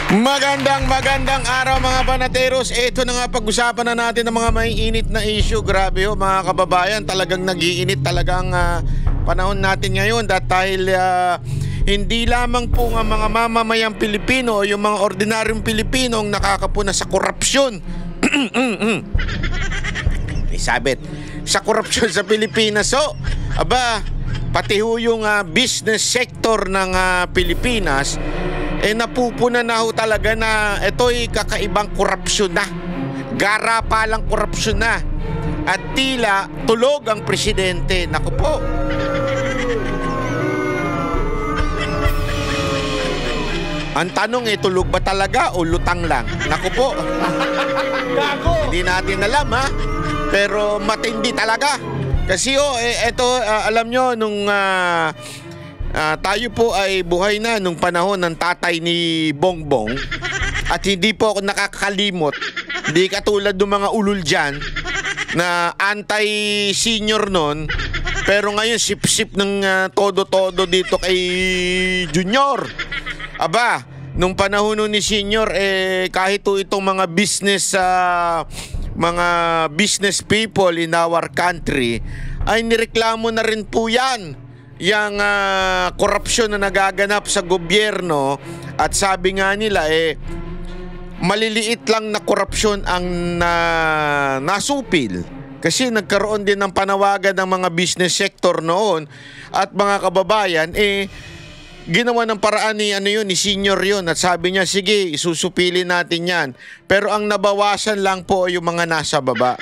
Magandang araw mga banateros. Ito na nga, pag-usapan na natin ng mga may init na issue. Grabe ho mga kababayan, talagang nag-iinit talagang panahon natin ngayon. Dahil hindi lamang po nga mga mamamayang Pilipino o yung mga ordinaryong Pilipino ang nakakapuna sa korupsyon. Isabit sa korupsyon sa Pilipinas. So, pati ho yung business sector ng Pilipinas napupuna na ho talaga na ito'y kakaibang korupsyon na. Gara palang korupsyon na. At tila tulog ang presidente. Naku po. Ang tanong tulog ba talaga o lutang lang? Naku po. Gago. Hindi natin alam pero matindi talaga. Kasi alam nyo nung tayo po ay buhay na nung panahon ng tatay ni Bongbong at hindi po ako nakakalimot, hindi katulad ng mga ulul dyan na anti-senior nun, pero ngayon sip-sip ng todo-todo dito kay Junior. Nung panahon nun ni senior kahit itong mga business people in our country ay nireklamo na rin po yan yung korupsyon na nagaganap sa gobyerno. At sabi nga nila maliliit lang na korupsyon ang nasupil. Kasi nagkaroon din ng panawagan ng mga business sector noon at mga kababayan ginawa ng paraan ni senior yun. At sabi niya, sige, isusupilin natin yan. Pero ang nabawasan lang po yung mga nasa baba.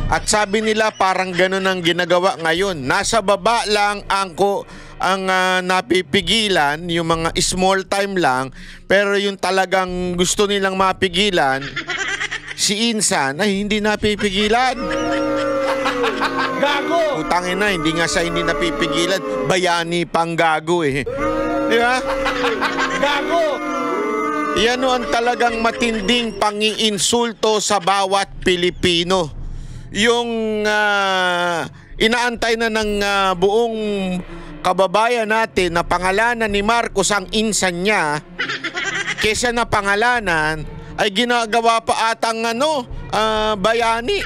At sabi nila parang ganun ang ginagawa ngayon. Nasa baba lang ang napipigilan, yung mga small time lang. Pero yung talagang gusto nilang mapigilan, si Insan ay hindi napipigilan. Gago! Utangin na, hindi nga sa hindi napipigilan. Bayani pang gago Di ba? Gago! Yan ang talagang matinding pangiinsulto sa bawat Pilipino. Yung inaantay na ng buong kababayan natin na pangalanan ni Marcos ang insan niya, kesa na pangalanan ay ginagawa pa atang bayani.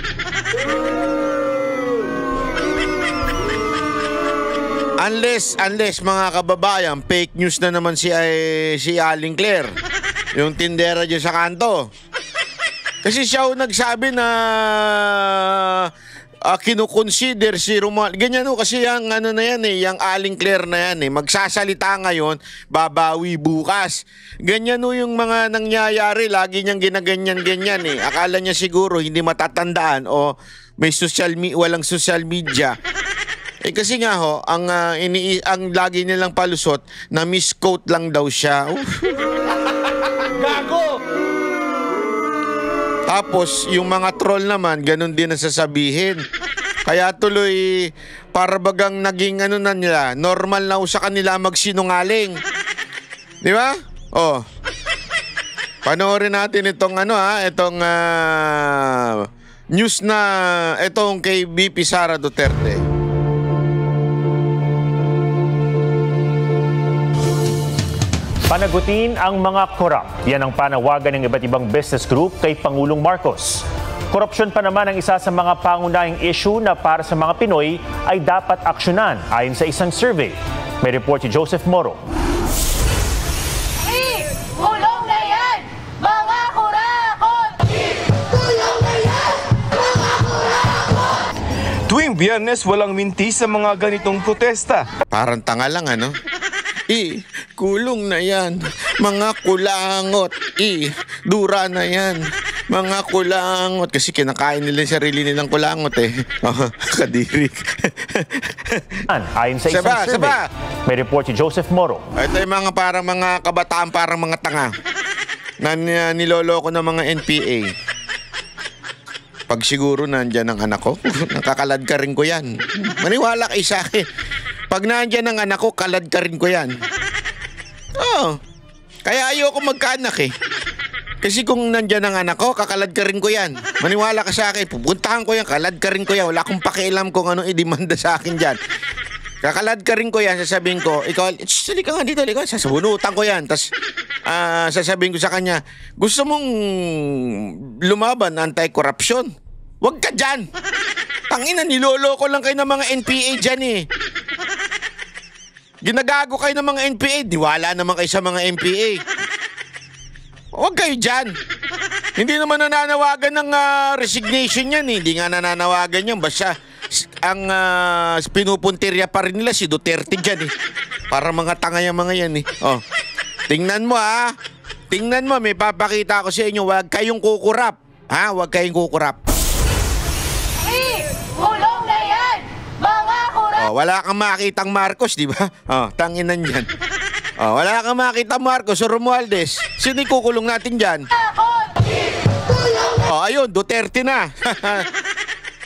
Unless mga kababayan, fake news na naman si Aling Claire, yung tindera dyan sa kanto. Kasi siya nagsabi na kinukonsider si Romualdez. Ganyan kasi yung na yan yung Aling Claire na yan magsasalita ngayon, babawi bukas. Ganyan yung mga nangyayari, lagi niyang ginaganyan-ganyan Akala niya siguro hindi matatandaan o may walang social media. Kasi nga ang lagi nilang palusot na misquote lang daw siya. Gago! Tapos yung mga troll naman ganun din ang sasabihin. Kaya tuloy para bagang naging na nila, normal na sa kanila magsinungaling. Di ba? Panoorin natin itong itong news na itong kay VP Sara Duterte. Panagutin ang mga korap. Yan ang panawagan ng iba't ibang business group kay Pangulong Marcos. Korupsyon pa naman ang isa sa mga pangunahing issue na para sa mga Pinoy ay dapat aksyonan ayon sa isang survey. May report si Joseph Moro. Kulong na yan, mga kurakot! Kulong na yan, mga kurakot! Tuwing Biyernes, walang minti sa mga ganitong protesta. Parang tanga lang kulong na yan, mga kulangot. Dura na yan, mga kulangot. Kasi kinakain nila yung sarili nilang kulangot Kadiri. Ayon sa isang survey. May report si Joseph Moro. Ito yung mga parang mga kabataan, parang mga tanga na niloloko ng mga NPA. Pag siguro nandyan ang anak ko, nakakalad ka rin ko yan. Maniwala kay sa akin. Pag nandyan ang anak ko, kalad ka rin ko yan. Kaya ayoko magkaanak Kasi kung nandyan ang anak ko, kakalad ka rin ko yan. Maniwala ka sa akin, pupuntahan ko yan, kalad ka rin ko yan. Wala akong pakialam kung anong idemanda sa akin dyan. Kakalad ka rin ko yan, sasabihin ko, ikaw, sali ka nga dito, halika, sasabunutan ko yan. Tapos, sasabihin ko sa kanya, gusto mong lumaban, anti-corruption? Huwag ka dyan. Tangina, niloloko lang kayo ng mga NPA dyan eh. Ginagago kayo ng mga NPA, diwala naman kayo sa mga NPA. Huwag kayo dyan. Hindi naman nananawagan ng resignation yan eh. Hindi nga nananawagan yan. Basta ang pinupuntirya pa rin nila si Duterte dyan eh. Para mga tanga yung mga yan eh. Oh. Tingnan mo ha. Tingnan mo, may papakita ko sa inyo. Huwag kayong kukurap. Ha? Huwag kayong kukurap. Kulong na yan! Mga kurap! Oh, wala kang makitang Marcos, di ba? Oh, tanginan yan. Oh, wala kang makitang Marcos o Romualdez. Sino kukulong natin dyan? Oh, ayun, Duterte na.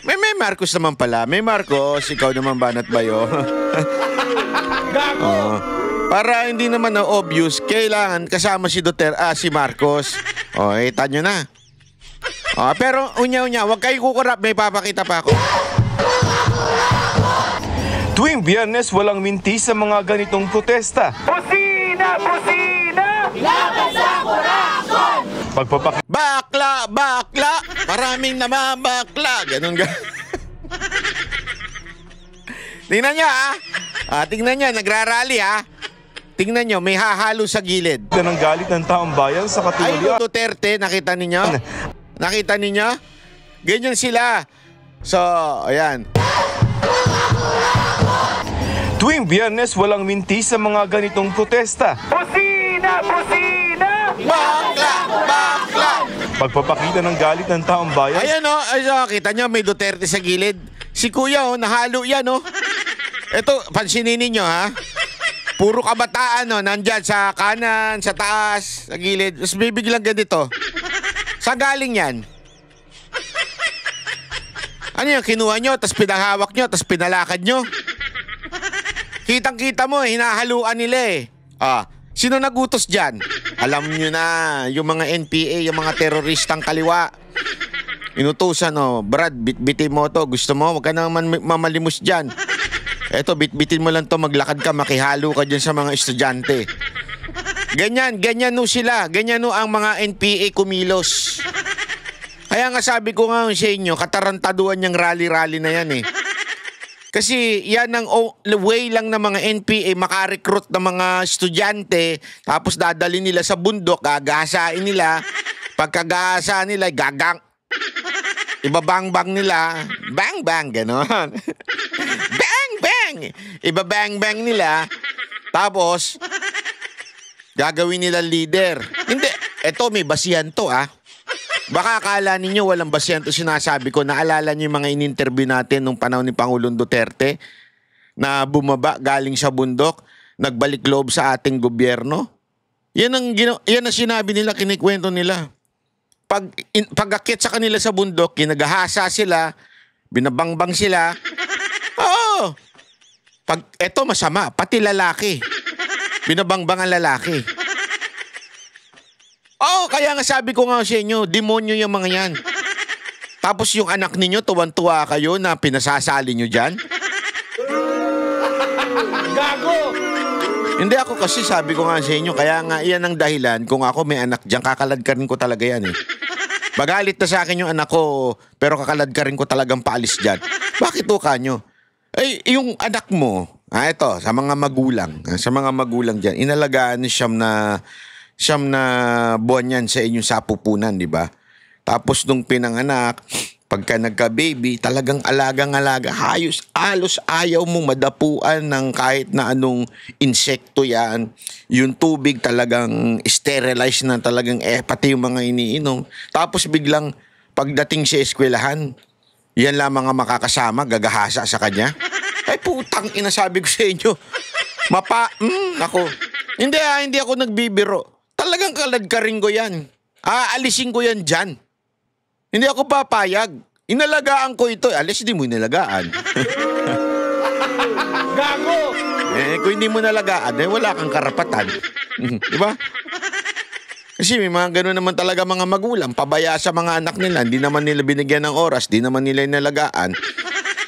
may Marcos naman pala. May Marcos, ikaw naman banat bayo. Oh, para hindi naman na obvious, kailangan kasama si Duterte, si Marcos. Oh, kita nyo na. Oh, pero unya-unya, huwag kayo kukurap, may papakita pa ako. Tuwing Biyernes, walang minti sa mga ganitong protesta. Busina! Busina! Laban sa korupsyon! Bakla! Bakla! Maraming namabakla! Ganun. Tingnan niya ha. Tingnan niya, nagrarally ha. Tingnan niyo, may hahalo sa gilid. Ng galit ng taong bayan sa Ayun, katuloyan. Duterte, nakita ninyo? Nakita ninyo? Ganyan sila. So, ayan. Tuwing Biyernes, walang minti sa mga ganitong protesta. Busina! Busina! Bakla! Bakla! Pagpapakita ng galit ng taong bayan. Ayan o, kita nyo, may Duterte sa gilid. Si Kuya o, nahalo yan o. Ito, pansinin ninyo ha. Puro kabataan o, nandyan sa kanan, sa taas, sa gilid. Tapos bibiglang ganito. Saan galing yan? Ano yung kinuha nyo, tapos pinahawak nyo, tapos pinalakad nyo? Kitang-kita mo, hinahaluan nila eh. Sino nagutos dyan? Alam nyo na, yung mga NPA, yung mga teroristang kaliwa. Inutusan Brad, bitbitin mo to. Gusto mo, wag ka naman mamalimos dyan. Eto, bitbitin mo lang to, maglakad ka, makihalo ka dyan sa mga estudyante. Ganyan sila. Ganyan ang mga NPA kumilos. Kaya nga sabi ko nga sa inyo, katarantaduan yung rally-rally na yan eh. Kasi yan ang way lang ng mga NPA makarecruit ng mga estudyante, tapos dadali nila sa bundok, gagasain nila. Pagkagasa nila, ibabang-bang nila. Bang-bang, gano'n. Bang-bang! Ibabang-bang nila. Tapos, gagawin nila leader. Hindi, eto may basihan to Baka akala ninyo walang basihan to sinasabi ko. Naalala niyo yung mga in-interview natin nung panahon ni Pangulong Duterte na bumaba galing sa bundok, nagbalik loob sa ating gobyerno? Yan ang sinabi nila, kinikwento nila. Pag-akit sa kanila sa bundok, kinagahasa sila, binabangbang sila. Oo. Eto masama, pati lalaki. Binabangbang ang lalaki. Kaya nga sabi ko nga sa inyo, demonyo yung mga yan. Tapos yung anak ninyo, tuwan-tuwa kayo na pinasasali nyo dyan. Gago! Hindi ako kasi sabi ko nga sa inyo, kaya nga iyan ang dahilan kung ako may anak dyan, kakalad ka rin ko talaga yan eh. Magalit na sa akin yung anak ko, pero kakalad ka rin ko talagang paalis dyan. Bakit o kanyo? Yung anak mo, ito, sa mga magulang dyan, inalagaan siyam na buwan yan sa inyong sapupunan, di ba? Tapos nung pinanganak, pagka nagka-baby, talagang alagang-alaga. Halos ayaw mong madapuan ng kahit na anong insekto yan. Yung tubig talagang sterilize na talagang pati yung mga iniinom. Tapos biglang pagdating sa eskwelahan, yan lang mga makakasama, gagahasa sa kanya. Putang ina, sabi ko sa inyo. Ako. Hindi ako nagbibiro. Talagang kaladkarin ko yan. Aalisin ko yan dyan. Hindi ako papayag. Inalagaan ko ito. Alis, hindi mo inalagaan. Gago! Kung hindi mo nalagaan, wala kang karapatan. Di ba? Kasi may mga gano'n naman talaga mga magulang. Pabaya sa mga anak nila. Hindi naman nila binigyan ng oras. Hindi naman nila inalagaan.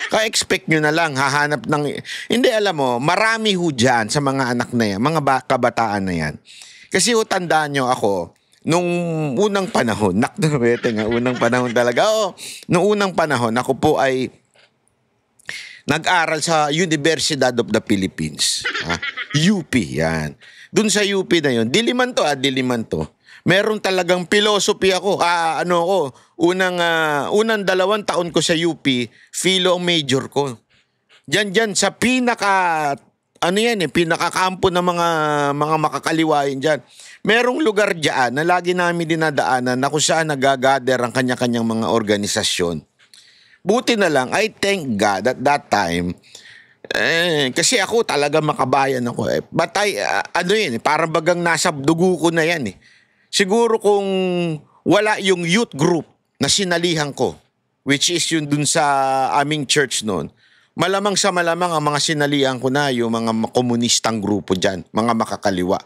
Ka-expect nyo na lang, hahanap ng... Hindi, alam mo, marami ho dyan sa mga anak na yan, mga kabataan na yan. Kasi ho, tandaan nyo ako, nung unang panahon, unang panahon talaga, nung unang panahon, ako po ay nag-aral sa Universidad of the Philippines. UP, yan. Doon sa UP na yun, Diliman to. Meron talagang philosophy ako. Unang 2 taon ko sa UP, philo major ko. Diyan sa pinakakampo ng mga makakaliwain diyan. Merong lugar diyan na lagi namin dinadaanan na kung saan nagagather ang kanya-kanyang mga organisasyon. Buti na lang, I thank God at that time, kasi ako talaga makabayan ako. But parang bagang nasa dugo ko na yan eh. Siguro kung wala yung youth group na sinalihan ko, which is yun dun sa aming church noon, malamang ang mga sinalihan ko na yung mga komunistang grupo dyan, mga makakaliwa.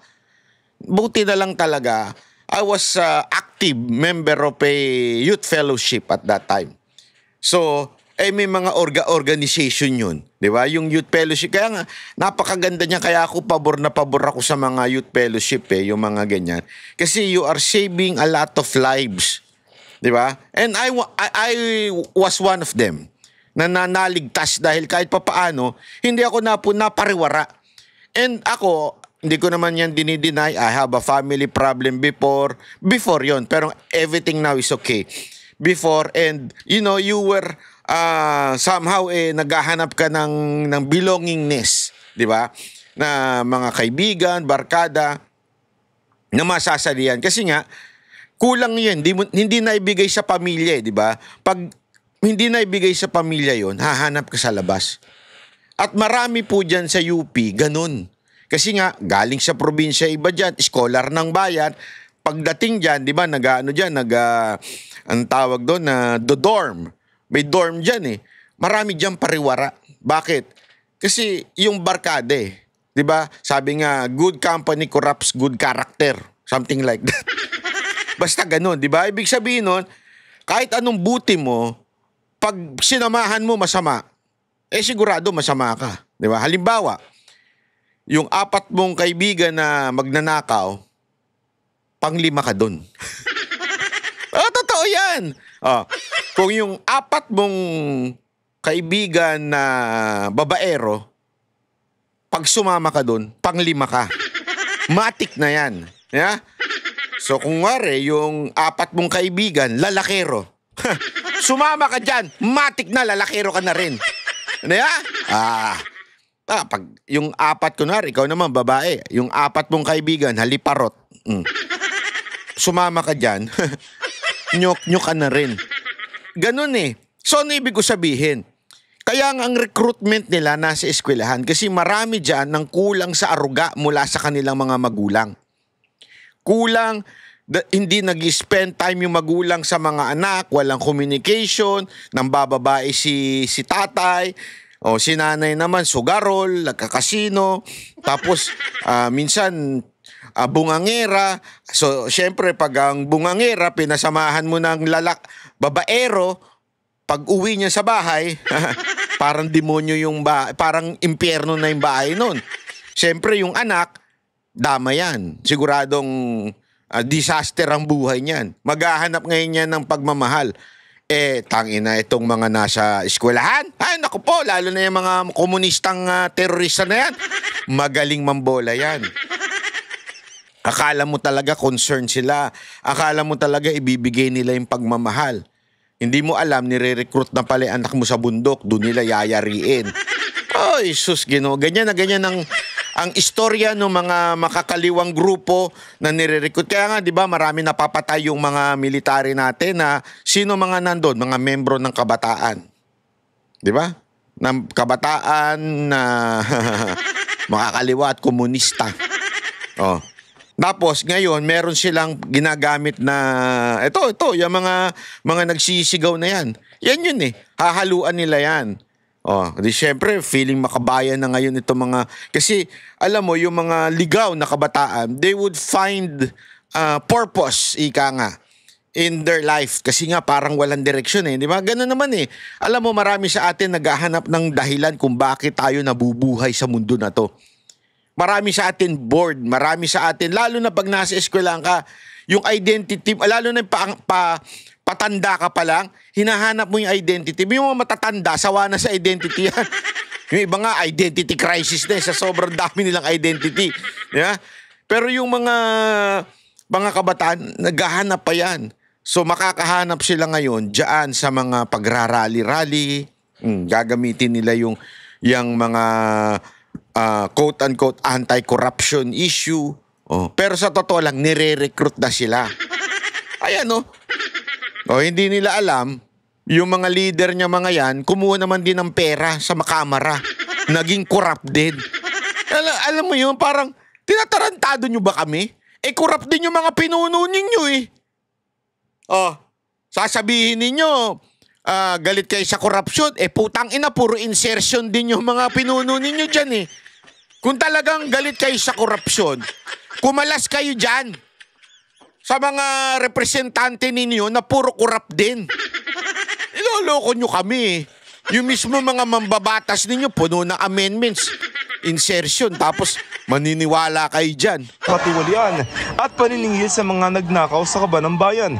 Buti na lang talaga, I was active member of a youth fellowship at that time. So, may mga organization yun. Di ba? Yung youth fellowship. Kaya nga, napakaganda niya. Kaya ako pabor ako sa mga youth fellowship yung mga ganyan. Kasi you are saving a lot of lives. Di ba? And I was one of them na naligtas dahil kahit papaano, hindi ako napariwara. And ako, hindi ko naman yan dinideny. I have a family problem before yon. Pero everything now is okay. Before, and you were somehow naghahanap ka ng belongingness, di ba? Na mga kaibigan, barkada na masasalihan. Kasi nga kulang 'yan, hindi na ibigay sa pamilya, di ba? Pag hindi na ibigay sa pamilya 'yon, hahanap ka sa labas. At marami po diyan sa UP ganun. Kasi nga galing sa probinsya iba diyan, scholar ng bayan. Pagdating diyan, di ba, ang tawag doon na dorm. May dorm dyan eh. Marami dyan pariwara. Bakit? Kasi yung barkade, di ba? Sabi nga, good company corrupts good character. Something like that. Basta ganun, di ba? Ibig sabihin nun, kahit anong buti mo, pag sinamahan mo masama, sigurado masama ka. Di ba? Halimbawa, yung 4 mong kaibigan na magnanakaw, pang-5 ka dun. Totoo yan. Kung yung 4 mong kaibigan na babaero, pag sumama ka dun, pang-5 ka. Matik na yan. Yeah? So kung wari, yung 4 mong kaibigan, lalakero. Sumama ka dyan, matik na, lalakero ka na rin. Ano ya? Pag yung 4, kunwari, ikaw naman babae, yung 4 mong kaibigan, haliparot. Sumama ka dyan, nyok-nyok ka na rin. Ganun eh. So, ano ibig ko sabihin? Kaya nga ang recruitment nila nasa eskwelahan kasi marami dyan ng kulang sa aruga mula sa kanilang mga magulang. Kulang, hindi nag-spend time yung magulang sa mga anak, walang communication, nang bababae si tatay, o si nanay naman, sugarol, nagkakasino, tapos minsan bungangera. So, syempre, pag ang bungangera, pinasamahan mo ng babaero, pag uwi niya sa bahay, parang demonyo yung bahay, parang impyerno na yung bahay nun. Syempre, yung anak, dama yan. Siguradong disaster ang buhay niyan. Maghahanap ngayon yan ng pagmamahal. Tangina itong mga nasa eskwelahan. Ay, naku po, lalo na yung mga komunistang terorista na yan. Magaling mambola yan. Akala mo talaga concerned sila. Akala mo talaga ibibigay nila yung pagmamahal. Hindi mo alam, nire-recruit na pala yung anak mo sa bundok. Doon nila yayariin. Ay, sus, ganyan na ganyan ang istorya ng mga makakaliwang grupo na nire-recruit. Kaya nga, di ba, marami napapatay yung mga military natin na sino mga nandun? Mga membro ng kabataan. Di ba? Ng kabataan na makakaliwa at komunista. Oh. Tapos ngayon meron silang ginagamit na ito yung mga nagsisigaw na yan. Yan yun eh. Hahaluan nila yan. Di syempre feeling makabayan na ngayon ito mga kasi alam mo yung mga ligaw na kabataan, they would find purpose ika nga in their life kasi nga parang walang direksyon eh, di ba? Ganun naman eh. Alam mo, marami sa atin naghahanap ng dahilan kung bakit tayo nabubuhay sa mundo na to. Marami sa atin bored, marami sa atin, lalo na pag nasa eskwelahan ka, yung identity, lalo na patanda ka pa lang, hinahanap mo yung identity. Yung mga matatanda, sawa na sa identity yan. Yung iba nga, identity crisis na sa sobrang dami nilang identity. Yeah? Pero yung mga kabataan, naghahanap pa yan. So makakahanap sila ngayon diyan sa mga pagrarally-rally. Gagamitin nila yung mga quote-unquote anti-corruption issue. Pero sa totoo lang, nire-recruit na sila. Ayan hindi nila alam, yung mga leader niya mga yan, kumuha naman din ng pera sa makamara. Naging corrupt din. Alam mo yun, parang tinatarantado nyo ba kami? Corrupt din yung mga pinuno ninyo eh. Sasabihin ninyo, galit kayo sa korupsyon, putang ina, puro insertion din yung mga pinuno ninyo dyan eh. Kung talagang galit kayo sa korupsyon, kumalas kayo dyan sa mga representante ninyo na puro corrupt din. Iloloko nyo kami eh. Yung mismo mga mambabatas ninyo, puno ng amendments, insertion, tapos maniniwala kayo dyan. Katiwalian at paniningil sa mga nagnakaw sa kaban ng bayan.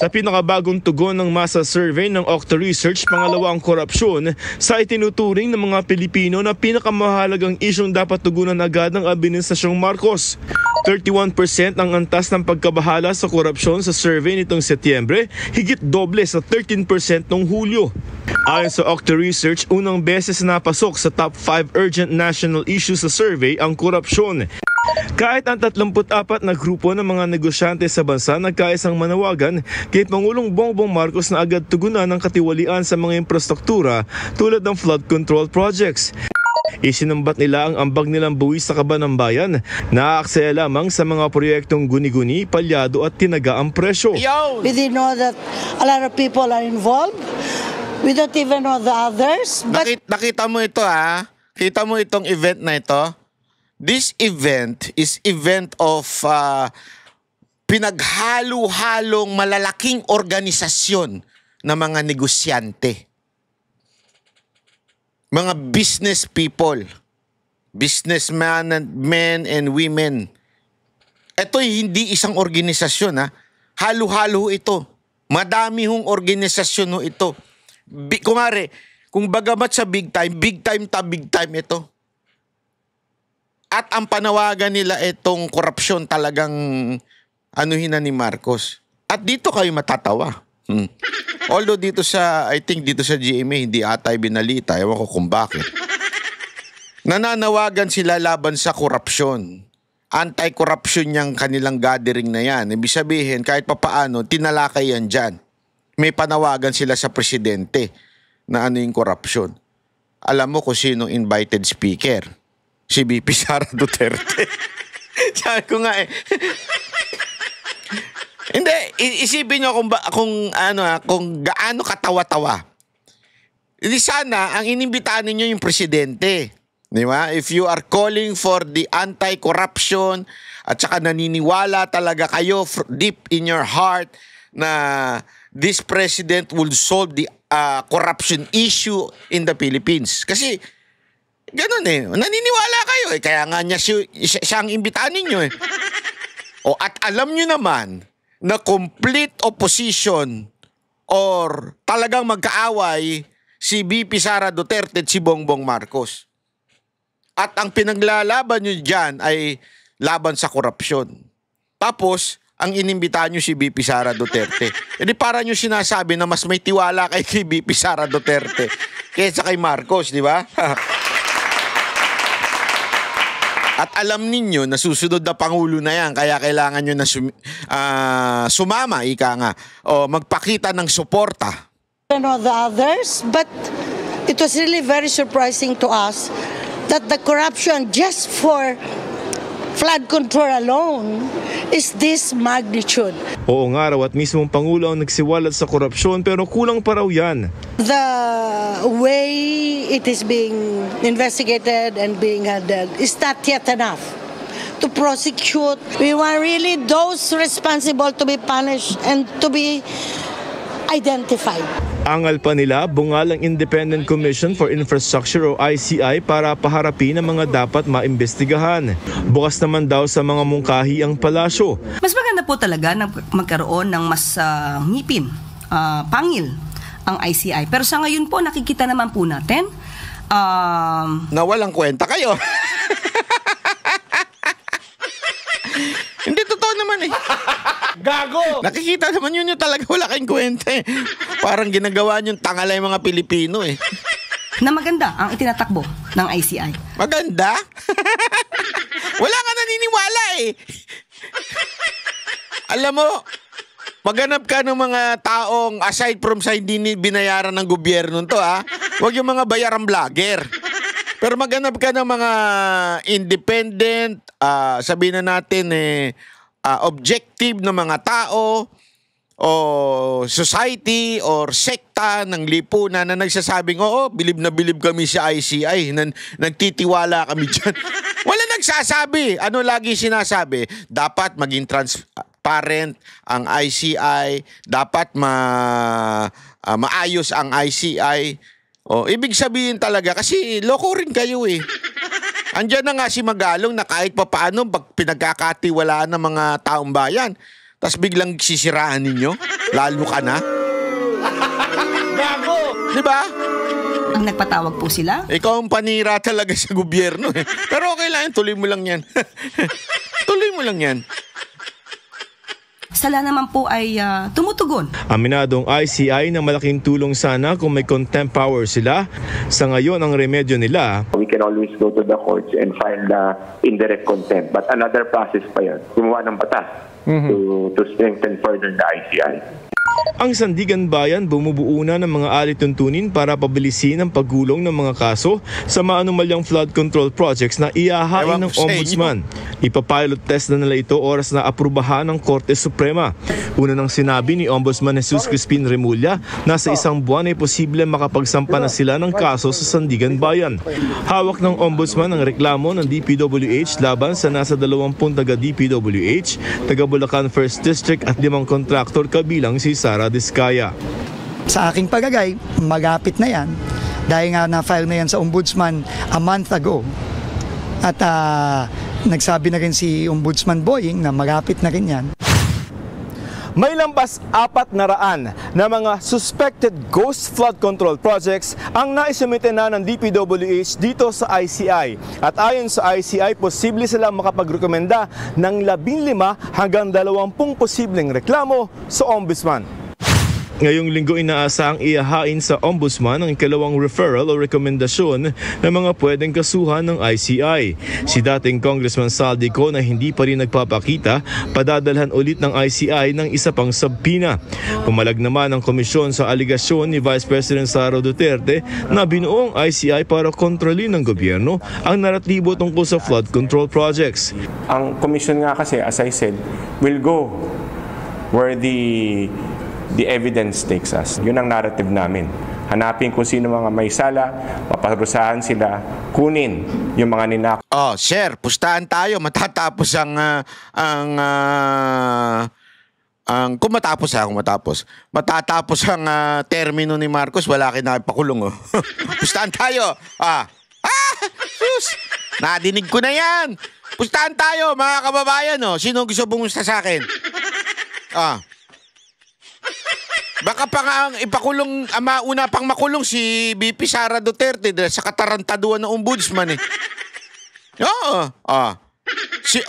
Sa pinakabagong tugon ng masa survey ng Octa Research, pangalawa ang korupsyon sa itinuturing ng mga Pilipino na pinakamahalagang isyong dapat tugunan agad ng Administrasyong Marcos. 31% ang antas ng pagkabahala sa korupsyon sa survey nitong Setyembre, higit doble sa 13% noong Hulyo. Ayon sa Octa Research, unang beses napasok sa top 5 urgent national issues sa survey ang korupsyon. Kahit ang 34 na grupo ng mga negosyante sa bansa nagkaisang manawagan kay Pangulong Bongbong Marcos na agad tugunan ng katiwalian sa mga infrastruktura tulad ng flood control projects. Isinumbat nila ang ambag nilang buwis sa kaban ng bayan na aaksaya lamang sa mga proyektong guni-guni, palyado at tinagaang presyo. We didn't know that a lot of people are involved. We don't even know the others. But Nakita mo ito ha? Kita mo itong event na ito? This event is event of pinaghalo-halong malalaking organisasyon na mga negosyante. Mga business people. Businessmen and women. Ito'y hindi isang organisasyon ha. Halo-halo ito. Madami hong organisasyon ito. Kung bagamat sa big time ito. At ang panawagan nila itong korupsyon talagang anuhin na ni Marcos. At dito kayo matatawa. Although I think dito sa GMA hindi atay binalita. Ewan ko kung bakit. Nananawagan sila laban sa korupsyon. Anti-corruption yung kanilang gathering na yan. Ibig sabihin kahit papaano tinalakay yan dyan. May panawagan sila sa presidente na ano yung korupsyon. Alam mo kung sino invited speaker? Si VP Sara Duterte. Sabi ko nga Hindi, isipin nyo kung gaano katawa-tawa. Hindi sana, ang inimbitahan ninyo yung presidente. Di ba? If you are calling for the anti-corruption at saka naniniwala talaga kayo deep in your heart na this president will solve the corruption issue in the Philippines. Kasi ganun naniniwala kayo kaya nga siya ang imbitahan ninyo at alam nyo naman na complete opposition or talagang magkaaway si VP Sara Duterte at si Bongbong Marcos. At ang pinaglalaban nyo dyan ay laban sa korupsyon. Tapos, ang inimbitahan nyo si VP Sara Duterte. Para nyo sinasabi na mas may tiwala kay VP Sara Duterte kaysa kay Marcos, di ba? At alam ninyo na susunod na Pangulo na yan, kaya kailangan nyo na sumama, o magpakita ng suporta. I don't know the others, but it was really very surprising to us that the corruption just for flood control alone is this magnitude. Oo nga raw at mismong Pangulo ang nagsiwalat sa korupsyon pero kulang pa raw yan. The way it is being investigated and being handled is not yet enough to prosecute. We want really those responsible to be punished and to be identified. Angal pa nila, bungal ang Independent Commission for Infrastructure o ICI para paharapin ang mga dapat maimbestigahan. Bukas naman daw sa mga mungkahi ang palasyo. Mas maganda po talaga na magkaroon ng mas ngipin, pangil ang ICI. Pero sa ngayon po, nakikita naman po natin na walang kwenta kayo. Hindi totoo naman eh. Gago! Nakikita naman yun yung talaga wala kayong kwenta eh. Parang ginagawa niyong tangalay mga Pilipino eh. na maganda ang itinatakbo ng ICI. Maganda? Wala nga naniniwala eh. Alam mo, maghanap ka ng mga taong aside from sa hindi binayaran ng gobyerno to ha. Huwag yung mga bayarang vlogger. Pero maghanap ka ng mga independent, sabihin na natin objective na mga tao o society or sekta ng lipunan na nagsasabing, oo, bilib na bilib kami sa ICI, nagtitiwala kami dyan. Wala nagsasabi. Ano lagi sinasabi? Dapat maging transparent ang ICI, dapat maayos ang ICI. O, ibig sabihin talaga, kasi loko rin kayo eh. Andiyan na nga si Magalong na kahit pa paano pag pinagkakatiwalaan ng mga taong bayan, tapos biglang sisiraan ninyo, lalo ka na. Gago! Diba? Ang nagpatawag po sila. Ikaw ang panira talaga sa gobyerno eh. Pero okay lang yan, tuloy mo lang yan. Tuloy mo lang yan. Sila naman po ay tumutugon. Aminadong ICI na malaking tulong sana kung may contempt power sila. Sa ngayon, ang remedyo nila, we can always go to the courts and file the indirect contempt. But another process pa yan. Gumawa ng batas to strengthen further the ICI. ang Sandigan Bayan bumubuo na ng mga alituntunin para pabilisin ang paggulong ng mga kaso sa maanumalyang flood control projects na iahain ng Ombudsman. Ipapilot test na nila ito oras na aprubahan ng Korte Suprema. Una nang sinabi ni Ombudsman Jesus Crispin Remulla na sa isang buwan ay posible makapagsampa na sila ng kaso sa Sandigan Bayan. Hawak ng Ombudsman ang reklamo ng DPWH laban sa nasa 20 taga-DPWH, taga-Bulacan 1st District at 5 kontraktor kabilang si Sara Diskaya. Sa aking pagagay, magapit na yan dahil nga na-file na yan sa Ombudsman a month ago. At nagsabi na rin si Ombudsman Boying na magapit na rin yan. May lampas 400 na mga suspected ghost flood control projects ang naisumite na ng DPWH dito sa ICI. At ayon sa ICI, posible silang makapagrekomenda ng 15 hanggang 20 posibleng reklamo sa Ombudsman. Ngayong linggo inaasahang ihahain sa Ombudsman ang ikalawang referral o rekomendasyon ng mga pwedeng kasuhan ng ICI. Si dating Congressman Saldico na hindi pa rin nagpapakita, padadalhan ulit ng ICI ng isa pang sabpina. Pumalag naman ang komisyon sa aligasyon ni Vice President Sara Duterte na binuong ICI para kontrolin ng gobyerno ang naratibo tungkol sa flood control projects. Ang komisyon nga kasi, as I said, will go where the evidence takes us. Yun ang narrative namin. Hanapin kung sino mga may sala, paparusahan sila, kunin yung mga ninakaw. Oh, sir, pustahan tayo. Matatapos kung matatapos ang termino ni Marcos, wala kinapakulong. Oh. Pustahan tayo. Sus! Nadinig ko na yan. Pustahan tayo, mga kababayan. Oh. Sino gusto bumusta sa akin? Baka pa nga ipakulong, mauna pang makulong si BP Sara Duterte dahil sa katarantaduan ng ombudsman eh. Oo.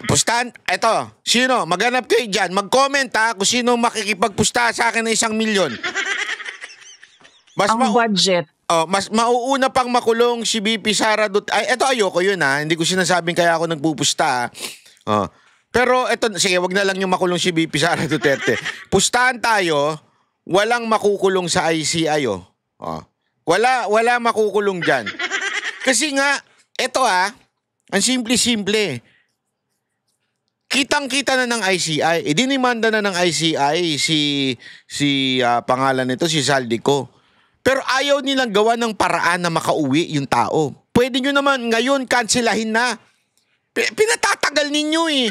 Pustahan, eto, sino? Maghanap kayo dyan. Mag-comment kung sino makikipagpusta sa akin ng 1 milyon. Ang budget. Mas mauuna pang makulong si BP Sara Duterte. Ay, eto ayoko yun Hindi ko sinasabing kaya ako nagpupusta Pero eto, sige, wag na lang yung makulong si BP Sara Duterte. Pustahan tayo. Walang makukulong sa ICI Wala makukulong dyan. Kasi nga, eto ang simple-simple. Kitang-kita na ng ICI. Dinimanda na ng ICI si pangalan nito, si Saldico. Pero ayaw nilang gawa ng paraan na makauwi yung tao. Pwede nyo naman ngayon kanselahin na. Pinatatagal ninyo eh.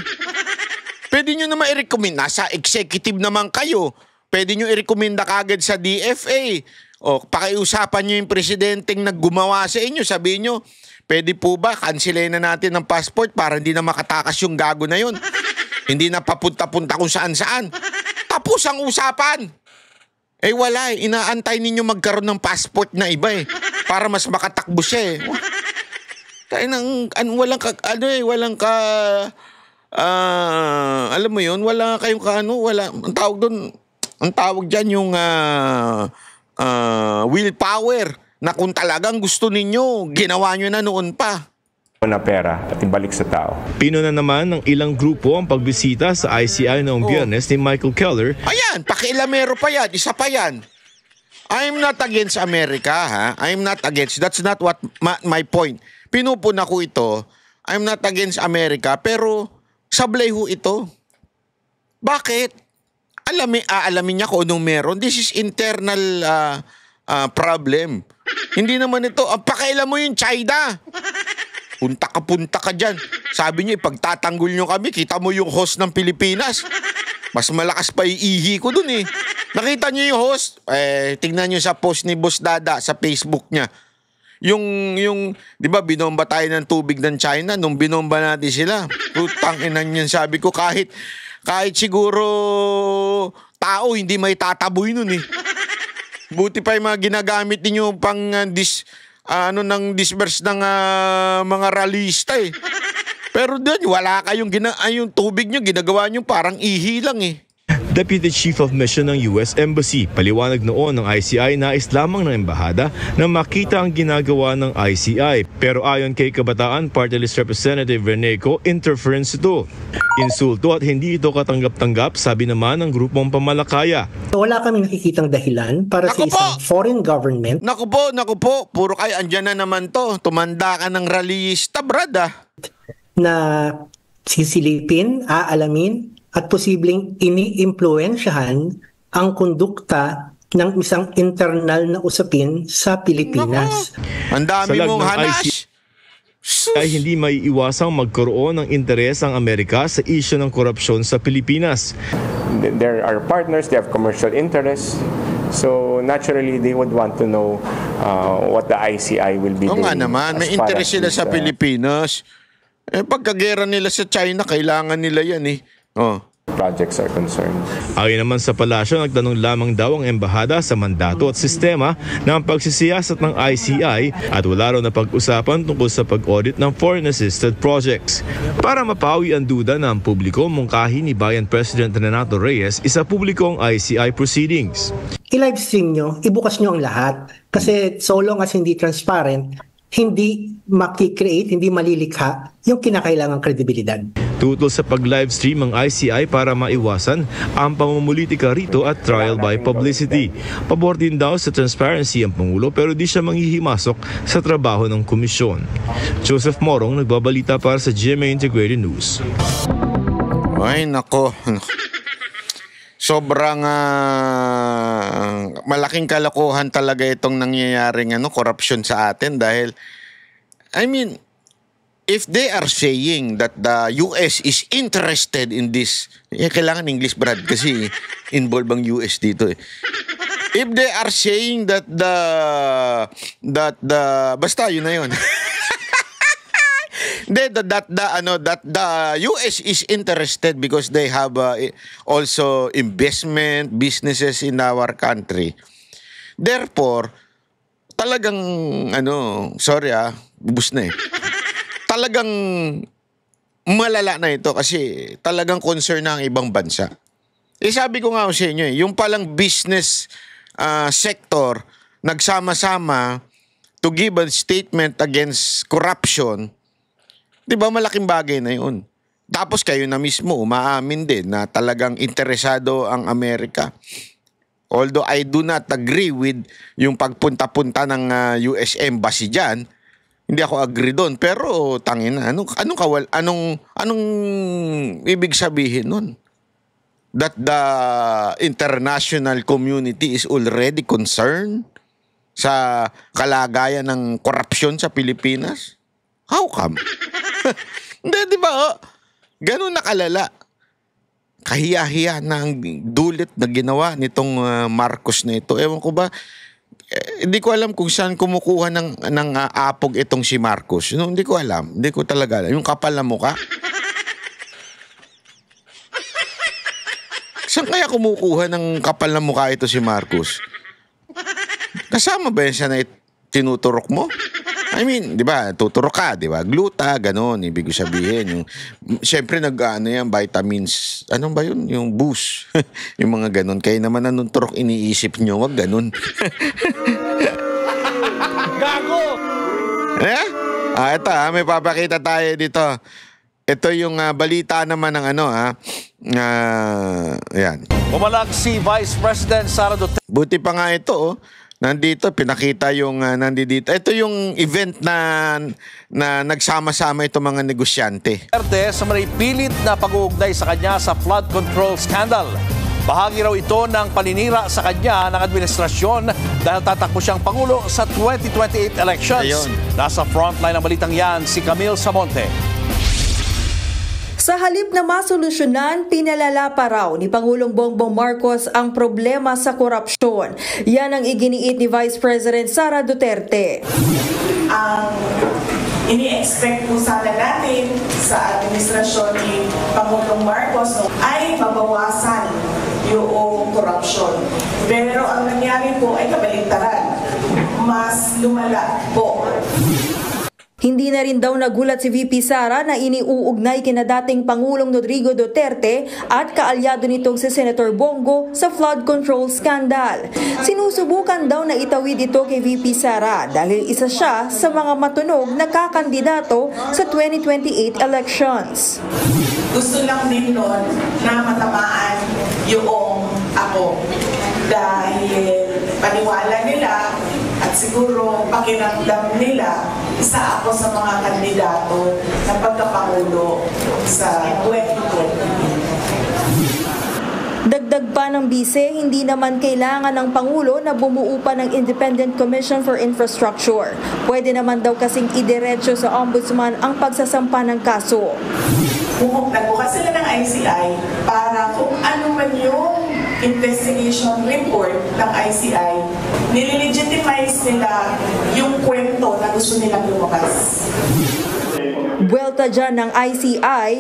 Pwede nyo naman i-recommend. Nasa executive naman kayo. Pwede nyo i-recommenda kagad sa DFA. O pakiusapan nyo yung presidenteng naggumawa sa inyo. Sabihin nyo, pwede po ba cancelin na natin ng passport para hindi na makatakas yung gago na yun? Hindi na papunta-punta kung saan-saan. Tapos ang usapan. Eh wala eh. Inaantay ninyo magkaroon ng passport na iba eh. Para mas makatakbo siya eh. Kaya nang alam mo yun, wala kayong wala, ang tawag diyan yung willpower na kung talagang gusto ninyo, ginawa nyo na noon pa. Na pera at ibalik sa tao. Pinuna naman ng ilang grupo ang pagbisita sa ICI noong Biyernes ni Michael Keller. Ayan, pakialamero pa yan, isa pa yan. I'm not against America, ha? I'm not against, that's not what my point. Pinupuna ko ito, I'm not against America, pero sablay ho ito. Bakit? Alamin niya kung anong meron. This is internal problem. Hindi naman ito, pakailan mo yung China. Punta ka dyan. Sabi niyo, pagtatanggol nyo kami, kita mo yung host ng Pilipinas. Mas malakas pa iihi ko dun eh. Nakita niyo yung host? Tingnan niyo sa post ni Boss Dada sa Facebook niya. Yung di ba, binomba tayo ng tubig ng China, nung binomba natin sila, putang inan yan, sabi ko, kahit siguro tao, hindi may tataboy nun eh. Buti pa yung mga ginagamit ninyo pang disperse ng mga rallyista eh. Pero doon, wala kayong yung tubig nyo, ginagawa nyo parang ihi lang eh. Deputy Chief of Mission ng US Embassy, paliwanag noon ng ICI na nais lamang ng embahada na makita ang ginagawa ng ICI. Pero ayon kay Kabataan Party List Representative Reneco, interference ito. Insulto at hindi ito katanggap-tanggap, sabi naman ng grupong pamalakaya. Wala kami nakikitang dahilan para sa isang foreign government. Naku po, puro kayo andyan na naman to. Tumanda ka ng rallyista, brad na sisilipin, aalamin, at posibleng ini-impluensyahan ang kondukta ng isang internal na usapin sa Pilipinas. Ang dami mong hanas. Ay hindi may iwasang magkaroon ng interes ang Amerika sa isyu ng korupsyon sa Pilipinas. There are partners, they have commercial interests. So naturally, they would want to know what the ICI will be doing. Oo nga naman, may interes sila sa Pilipinas. Pagkagera nila sa China, kailangan nila yan eh. Projects are concerned. Ayon naman sa palasyo, nagtanong lamang daw ang embahada sa mandato at sistema ng pagsisiyasat ng ICI at wala raw na pag-usapan tungkol sa pag-audit ng foreign-assisted projects. Para mapawi ang duda ng publiko, mungkahi ni Bayan President Renato Reyes isa publikong ICI proceedings. I-live stream nyo, ibukas nyo ang lahat. Kasi so long as hindi transparent, hindi makikreate, hindi malilikha yung kinakailangang kredibilidad. Tutol sa pag-livestream ang ICI para maiwasan ang pamumulitika rito at trial by publicity. Pabor din daw sa transparency ang Pangulo pero di siya manghihimasok sa trabaho ng komisyon. Joseph Morong, nagbabalita para sa GMA Integrated News. Ay, nako. Sobrang malaking kalokohan talaga itong nangyayaring korupsyon sa atin dahil, I mean, if they are saying that the US is interested in this, kailangan English, Brad, kasi involved ang US dito eh. If they are saying that basta yun na yun. that the US is interested because they have also investment businesses in our country. Therefore, talagang bubus na eh. Talagang malala na ito kasi talagang concern na ang ibang bansa. Sabi ko nga sa inyo yung palang business sector nagsama-sama to give a statement against corruption. Di ba malaking bagay na yun? Tapos kayo na mismo umaamin din na talagang interesado ang Amerika. Although I do not agree with yung pagpunta-punta ng US Embassy dyan, hindi ako agree doon. Pero tangin na, anong ibig sabihin nun? That the international community is already concerned sa kalagayan ng korupsyon sa Pilipinas? How come? Hindi, di ba? Oh? Ganun nakalala. Kahiya-hiya na ang dulit na ginawa nitong Marcos na ito. Ewan ko ba, hindi ko alam kung saan kumukuha ng apog itong si Marcos. No, hindi ko alam. Hindi ko talaga alam. Yung kapal na mukha. Saan kaya kumukuha ng kapal na mukha ito si Marcos? Kasama ba yan siya na tinuturok mo? I mean, di ba, tuturok ka, di ba? Gluta, ganon, ibig sabihin. Siyempre, yan, vitamins, anong ba yun? Yung boost. Yung mga ganon. Kaya naman anong turok iniisip nyo, wag ganon. Gago! Ito may papakita tayo dito. Ito yung balita naman ng yan. Bumalag si Vice President Sara Duterte. Buti pa nga ito, oh. Nandito, pinakita yung nandito. Ito yung event na nagsama-sama itong mga negosyante. Sa may pilit na pag-uugnay sa kanya sa flood control scandal. Bahagi raw ito ng paninira sa kanya ng administrasyon dahil tatakbo siyang Pangulo sa 2028 elections. Ayun. Nasa frontline ng balitang yan si Camille Samonte. Sa halip na masolusyonan, pinalala pa raw ni Pangulong Bongbong Marcos ang problema sa korupsyon. Yan ang iginiit ni Vice President Sara Duterte. Ang ini-expect po sana natin sa administrasyon ni Pangulong Marcos ay mabawasan yung korupsyon. Pero ang nangyari po ay kabaligtaran. Mas lumala po. Hindi na rin daw nagulat si VP Sara na iniuugnay kina dating Pangulong Rodrigo Duterte at kaalyado nitong si Senator Bongo sa flood control scandal. Sinusubukan daw na itawid ito kay VP Sara dahil isa siya sa mga matunog na kakandidato sa 2028 elections. Gusto lang din nun na matamaan yung ako dahil paniwala nila at siguro pakiramdam nila isa ako sa mga kandidato na pagkapangulo sa 2020. Dagdag pa ng bise, hindi naman kailangan ng Pangulo na bumuo pa ng Independent Commission for Infrastructure. Pwede naman daw kasing idiretso sa Ombudsman ang pagsasampa ng kaso. Nagbukas sila ng ICI para kung ano man yung investigation report ng ICI, nililegitimize nila yung kwento na gusto nilang lumabas. Buwelta dyan ng ICI.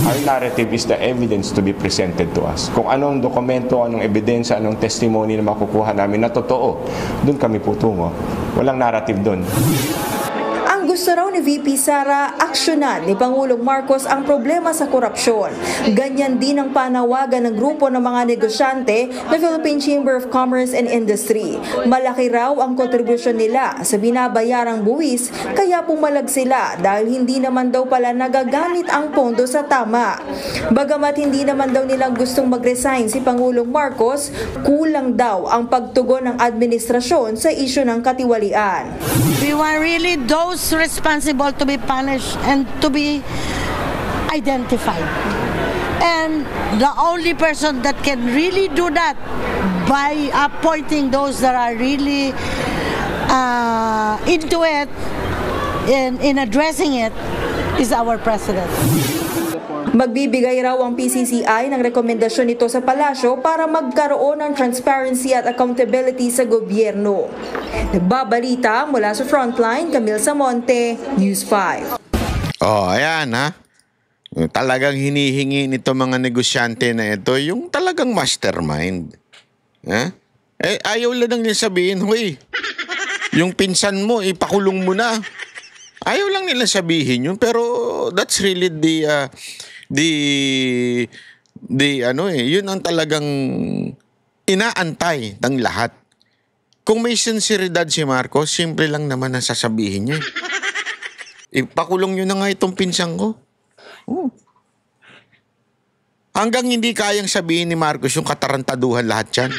Our narrative is the evidence to be presented to us. Kung anong dokumento, anong ebidensya, anong testimony na makukuha namin na totoo, doon kami po tungo. Walang narrative doon. Ang gusto raw ni VP Sara, aksyonan ni Pangulong Marcos ang problema sa korupsyon. Ganyan din ang panawagan ng grupo ng mga negosyante na Philippine Chamber of Commerce and Industry. Malaki raw ang kontribusyon nila sa binabayarang buwis, kaya pumalag sila dahil hindi naman daw pala nagagamit ang pondo sa tama. Bagamat hindi naman daw nilang gustong mag-resign si Pangulong Marcos, kulang daw ang pagtugon ng administrasyon sa isyu ng katiwalian. We want really those responsible to be punished and to be identified. And the only person that can really do that by appointing those that are really into it, in addressing it, is our president. Magbibigay raw ang PCCI ng rekomendasyon nito sa palasyo para magkaroon ng transparency at accountability sa gobyerno. Nagbabalita mula sa Frontline, Camille Samonte, News 5. Oh, ayan ha. Talagang hinihingi nito mga negosyante na ito yung talagang mastermind. Ha? Ayaw lang nila sabihin, huy, yung pinsan mo, ipakulong mo na. Ayaw lang nila sabihin yun, pero that's really yun ang talagang inaantay ng lahat. Kung may sinseridad si Marcos, simple lang naman ang sasabihin niya. Ipakulong nyo na nga itong pinsang ko. Oh. Hanggang hindi kayang sabihin ni Marcos yung katarantaduhan lahat yan.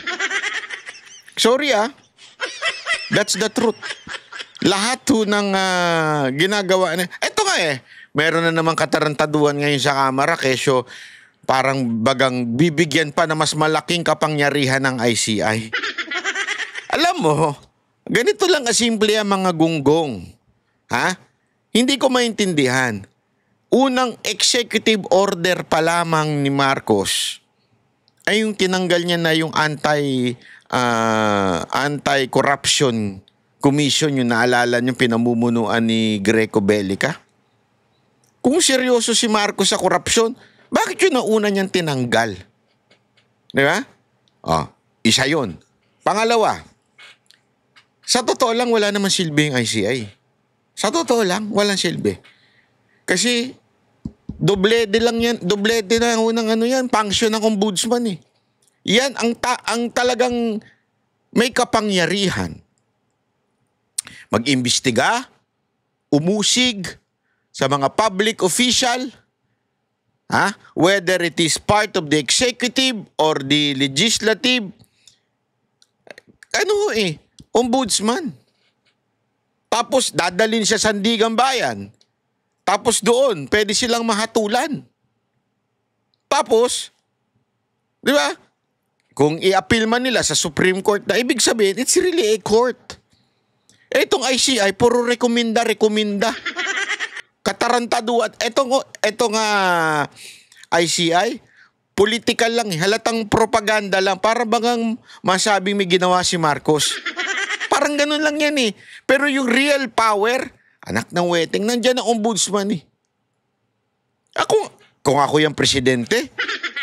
Sorry that's the truth. Lahat ho ng ginagawa na. Eto nga meron na namang katarantaduhan ngayon sa Kamara kesyo parang bagang bibigyan pa na mas malaking kapangyarihan ng ICI. Alam mo, ganito lang kasimple ang mga gunggong. Ha? Hindi ko maintindihan. unang executive order pa lamang ni Marcos ay yung tinanggal niya na yung anti-corruption commission, yung naalala niyo pinamumunuan ni Greco Bellica. Kung seryoso si Marcos sa korupsyon, bakit yun na una niyang tinanggal? Di ba? Isa yun. Pangalawa, sa totoo lang wala naman silbi yung ICI. Sa totoo lang, walang silbi. Kasi doblete lang yan, doblete na unang function ng ombudsman eh. Yan ang talagang may kapangyarihan. Mag-imbestiga, umusig sa mga public official, whether it is part of the executive or the legislative, ombudsman. Tapos dadalhin siya sa Sandigan Bayan. Tapos doon, pwede silang mahatulan. Tapos, di ba? Kung i-appeal man nila sa Supreme Court na, ibig sabihin, it's really a court. Itong ICI, puro rekomenda. Katarantado. At etong ICI, political lang. Halatang propaganda lang. Para bagang masabing may ginawa si Marcos. Parang ganun lang yan eh. Pero yung real power, anak ng weteng, nandiyan ang ombudsman eh. Kung ako yung presidente,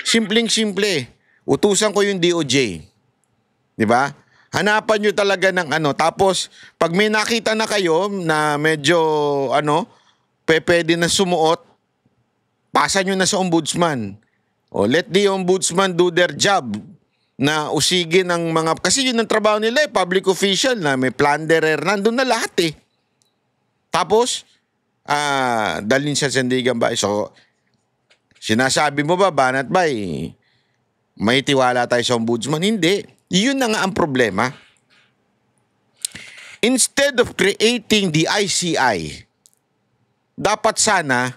simpleng-simple. Utusan ko yung DOJ. Di ba? Hanapan nyo talaga ng tapos, pag may nakita na kayo na medyo, pwede na sumuot, pasa nyo na sa ombudsman. Let the ombudsman do their job na usigin ang mga, kasi yun ang trabaho nila public official na may plunderer, nandun na lahat eh. Tapos, dalhin siya sa Sandigan Bayan. So, sinasabi mo ba, Banat Bay, may tiwala tayo sa ombudsman? Hindi. Yun na nga ang problema. Instead of creating the ICI, dapat sana,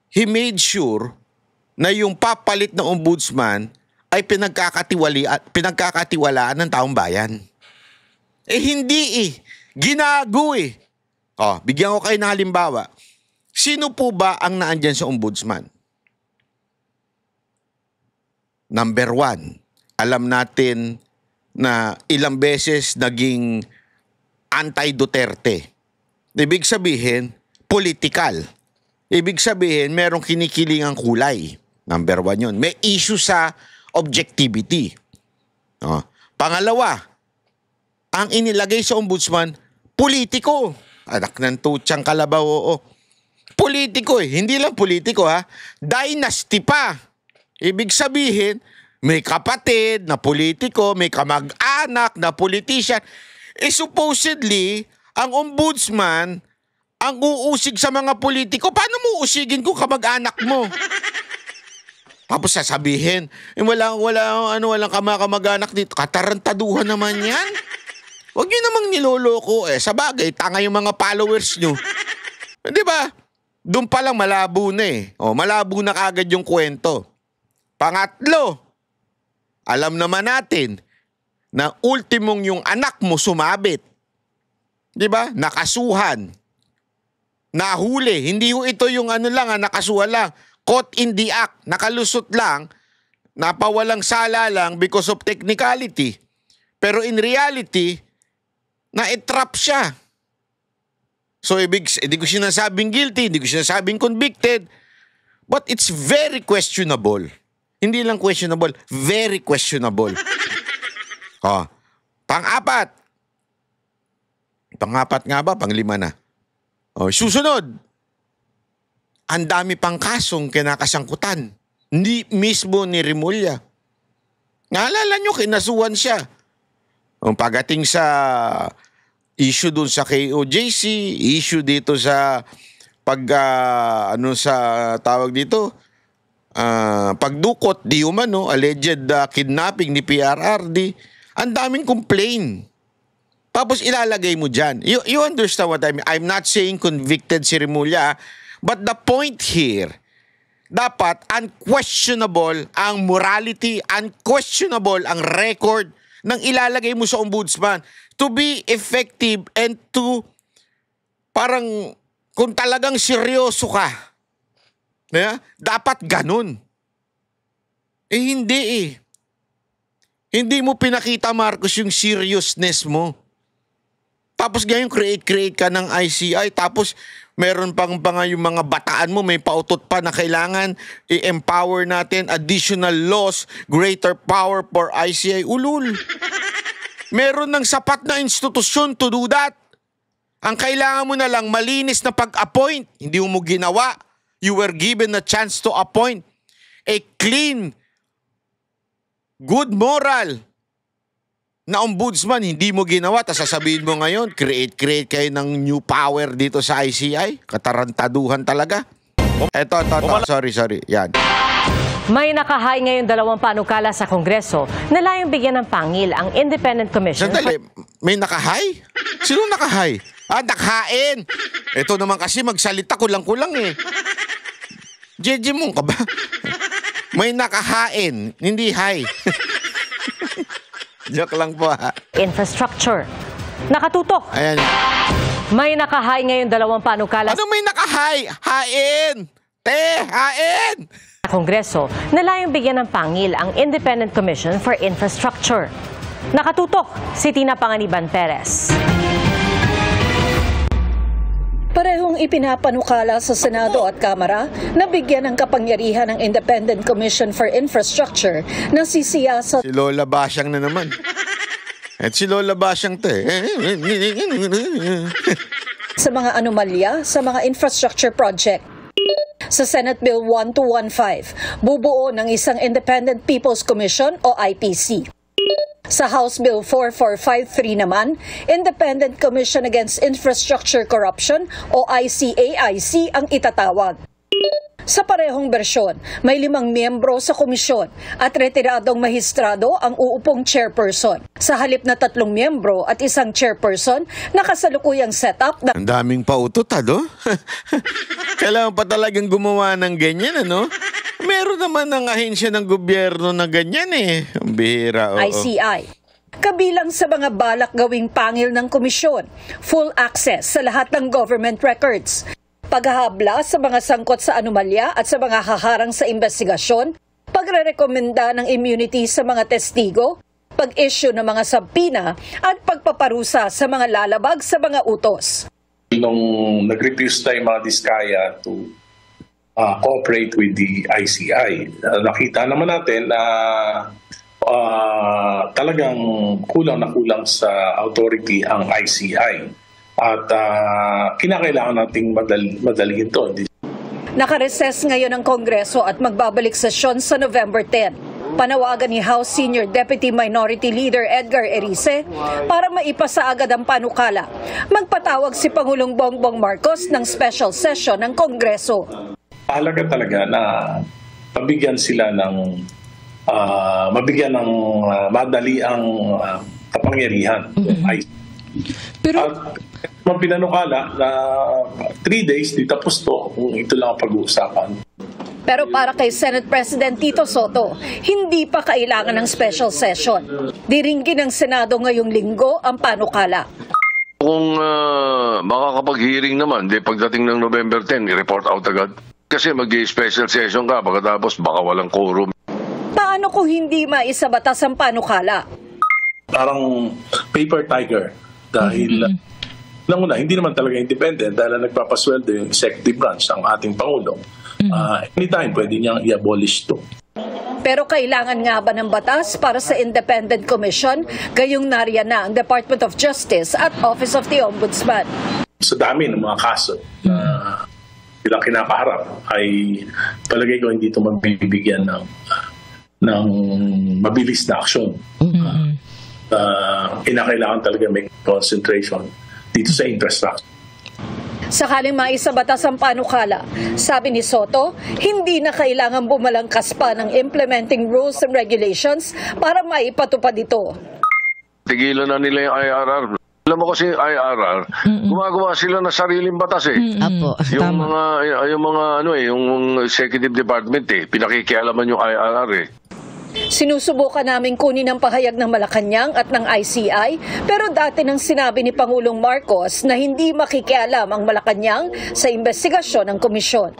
he made sure na yung papalit ng ombudsman ay pinagkakatiwalaan ng taong bayan. Hindi eh. Ginago eh. Bigyan ko kayo ng halimbawa. Sino po ba ang naandyan sa ombudsman? Number 1, alam natin na ilang beses naging anti-Duterte. Ibig sabihin, political. Ibig sabihin, merong kinikilingang kulay. Number 1 yun. May issue sa objectivity. Pangalawa, ang inilagay sa ombudsman, politiko. Anak ng tutsang kalabaw, Politiko eh. Hindi lang politiko Dynasty pa. Ibig sabihin, may kapatid na politiko, may kamag-anak na politician. Supposedly, ang ombudsman, ang uusig sa mga politiko. Paano mo usigin kung kamag-anak mo? Tapos sasabihin, walang kamag-anak dito. Katarantaduhan naman yan. Huwag nyo namang niloloko. Sa bagay, tanga yung mga followers nyo. Di ba? Doon pa lang malabo na eh. Malabo na kagad yung kwento. Pangatlo, alam naman natin na ultimong yung anak mo sumabit. Di ba? Nakasuhan. Nahuli. Hindi ito yung nakasuhan lang. Caught in the act. Nakalusot lang. Napawalang sala lang because of technicality. Pero in reality, na-trap siya. So, hindi ko sinasabing guilty, hindi ko sinasabing convicted, but it's very questionable. Hindi lang questionable, very questionable. Pang-apat. Pang-apat nga ba? Pang-5 na. Susunod. Ang dami pang kasong kinakasangkutan. Hindi mismo ni Remulla. Naalala nyo, kinasuhan siya. Pagdating sa issue dun sa KOJC, issue dito sa sa tawag dito, pagdukot, di umano, alleged kidnapping ni PRRD, ang daming complaint. Tapos ilalagay mo dyan. You understand what I mean? I'm not saying convicted si Remulla, but the point here, dapat unquestionable ang morality, unquestionable ang record ng ilalagay mo sa ombudsman to be effective and to parang kung talagang seryoso ka, dapat ganun. Hindi Hindi mo pinakita, Marcos, yung seriousness mo. Tapos ngayon, create ka ng ICI. Tapos meron pang yung mga bataan mo, may pautot pa na kailangan i-empower natin, additional laws, greater power for ICI. Ulul. Meron ng sapat na institusyon to do that. Ang kailangan mo na lang, malinis na pag-appoint. Hindi mo ginawa. You were given a chance to appoint a clean, good moral na ombudsman. Hindi mo ginawa. Tapos sasabihin mo ngayon, create kayo ng new power dito sa ICI. Katarantaduhan talaga. Eto. Sorry. Yan. May nakahay ngayon 2 panukala sa Kongreso na layong bigyan ng pangil ang Independent Commission. Sandali, may nakahay? Sino nakahay? Nakahain. Ito naman kasi magsalita kulang-kulang eh. Jeje mo ka ba? May nakahain, hindi hay. Joke lang po ha. Infrastructure. Nakatutok. Ayan. May nakahay ngayon 2 panukala. Ano may nakahay? Hain! Hain! Kongreso na layong bigyan ng pangil ang Independent Commission for Infrastructure. Nakatutok si Tina Panganiban Perez. Parehong ipinapanukala sa Senado at Kamara na bigyan ng kapangyarihan ng Independent Commission for Infrastructure na sisiyasat. Si Lola Basyang na naman. At si Lola Basyang to sa mga anomalya sa mga infrastructure project. Sa Senate Bill 1215, bubuo ng isang Independent People's Commission o IPC. Sa House Bill 4453 naman, Independent Commission Against Infrastructure Corruption o ICAIC ang itatawag. Sa parehong bersyon, may 5 miyembro sa komisyon at retiradong mahistrado ang uupong chairperson. Sa halip na 3 miyembro at 1 chairperson, nakasalukuyang setup na... Ang daming pautot, Kailangan pa talagang gumawa ng ganyan, ano? Meron naman ng ahensya ng gobyerno na ganyan eh. Ang bihira, oo. ICI. Kabilang sa mga balak gawing pangil ng komisyon, full access sa lahat ng government records, paghahabla sa mga sangkot sa anomalya at sa mga haharang sa investigasyon, pagrerekomenda ng immunity sa mga testigo, pag-issue ng mga subpoena at pagpaparusa sa mga lalabag sa mga utos. Nung nag-refuse tayo mga diskaya to cooperate with the ICI, nakita naman natin na talagang kulang sa authority ang ICI. At kinakailangan nating madalihin ito. Nakareses ngayon ang Kongreso at magbabalik sesyon sa November 10. Panawagan ni House Senior Deputy Minority Leader Edgar Erice para maipasa agad ang panukala. Magpatawag si Pangulong Bongbong Marcos ng special session ng Kongreso. Mahalaga talaga na mabigyan sila ng madali ang kapangyarihan. Pero pinanukala na 3 days, di tapos to kung ito lang ang pag-uusapan. Pero para kay Senate President Tito Soto, hindi pa kailangan ng special session. Diringgin ng Senado ngayong linggo ang panukala. Kung makakapag-hearing naman, di pagdating ng November 10, i-report out agad. Kasi mag-special session ka, pagkatapos baka walang quorum. Paano kung hindi maisabatas ang panukala? Parang paper tiger. Dahil hindi naman talaga independent dahil nagpapasweldo yung executive branch ang ating Pangulo. Anytime pwede niyang i-abolish to. Pero kailangan nga ba ng batas para sa Independent Commission gayong nariyan na ang Department of Justice at Office of the Ombudsman? Sa dami ng mga kaso na silang kinakaharap ay palagay ko hindi ito magbibigyan ng mabilis na aksyon. Kinakailangan talaga may concentration dito sa infrastructure. Sakaling maisabatas ang panukala, sabi ni Soto, hindi na kailangan bumalangkas pa ng implementing rules and regulations para maipatupad ito. Tigilan na nila yung IRR. Alam mo kasi IRR, gumagawa sila ng sariling batas eh. Yung mga yung executive department eh, pinakikialaman yung IRR eh. Sinusubukan namin kunin ang pahayag ng Malacanang at ng ICI, pero dati nang sinabi ni Pangulong Marcos na hindi makikialam ang Malacanang sa investigasyon ng komisyon.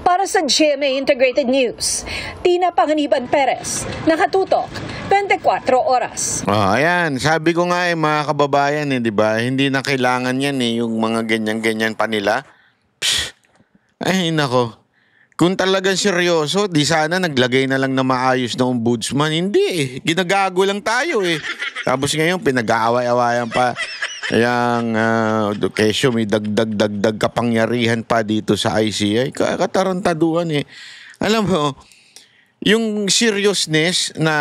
Para sa GMA Integrated News, Tina Panganiban Perez, nakatutok, 24 oras. Ayan, sabi ko nga mga kababayan, di ba? Hindi na kailangan yan yung mga ganyan-ganyan pa nila. Ay, nako. Kung talagang seryoso, di sana naglagay na lang na maayos na ombudsman. Hindi ginagago lang tayo Tapos ngayon, pinag-aaway-awayan pa. Yang kesyo may dagdag kapangyarihan pa dito sa ICI. Katarantaduhan Alam mo, yung seriousness na,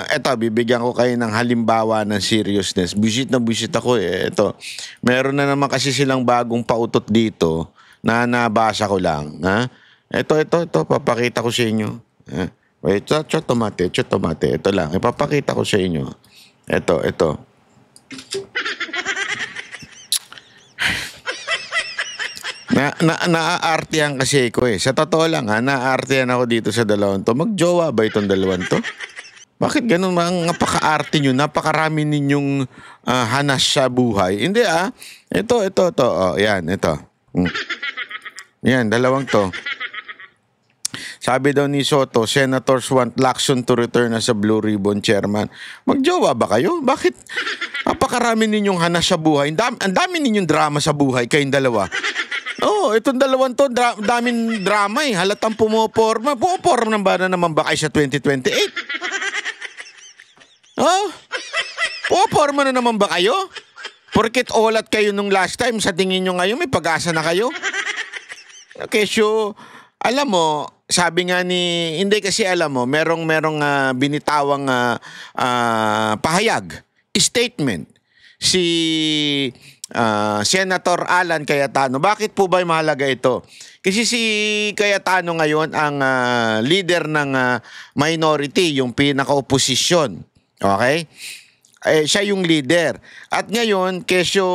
eto, bibigyan ko kayo ng halimbawa ng seriousness. Busit ako Eto, meron na naman kasi silang bagong pautot dito na nabasa ko lang. Ito, papakita ko sa inyo. Wait, tomate. Ito lang, ipapakita ko sa inyo. Ito. Naaartihan kasi ko Sa totoo lang naaartihan ako dito sa dalawang to. Magjowa ba itong dalawang to? Bakit ganun mga napaka-arte nyo? Napakarami ninyong hanas sa buhay. Hindi Ito. Yan, ito. Yan, dalawang to. Sabi daw ni Soto, Senators want Lacson to return as a Blue Ribbon chairman. Magjowa ba kayo? Bakit? Napakarami ninyong hanas sa buhay. Ang dami ninyong drama sa buhay, kayong dalawa. Itong dalawang to, daming drama Halatang pumoporma. Pumoporma ba na naman ba kayo sa 2028? Pumoporma na naman ba kayo? Porket olat kayo nung last time, sa tingin nyo ngayon, may pag-asa na kayo? Kesyo, alam mo, sabi nga hindi kasi alam mo, merong binitawang pahayag, statement, si Senator Alan Cayetano. Bakit po ba mahalaga ito? Kasi si Cayetano ngayon ang leader ng minority, yung pinaka-oposisyon. Okay? Siya yung leader. At ngayon, kesyo,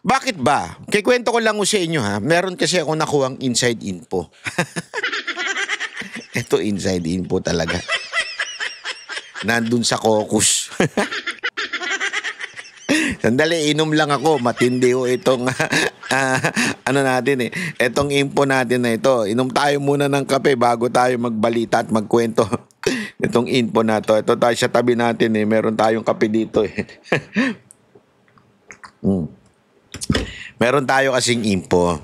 bakit ba? Kikwento ko lang sa inyo Meron kasi ako nakuhang inside info. Ito inside info talaga. Nandun sa caucus. Sandali, inom lang ako. Matindi itong itong info natin na ito. Inom tayo muna ng kape bago tayo magbalita at magkwento. Itong info na to. Ito tayo sa tabi natin Meron tayong kape dito Meron tayo kasing info.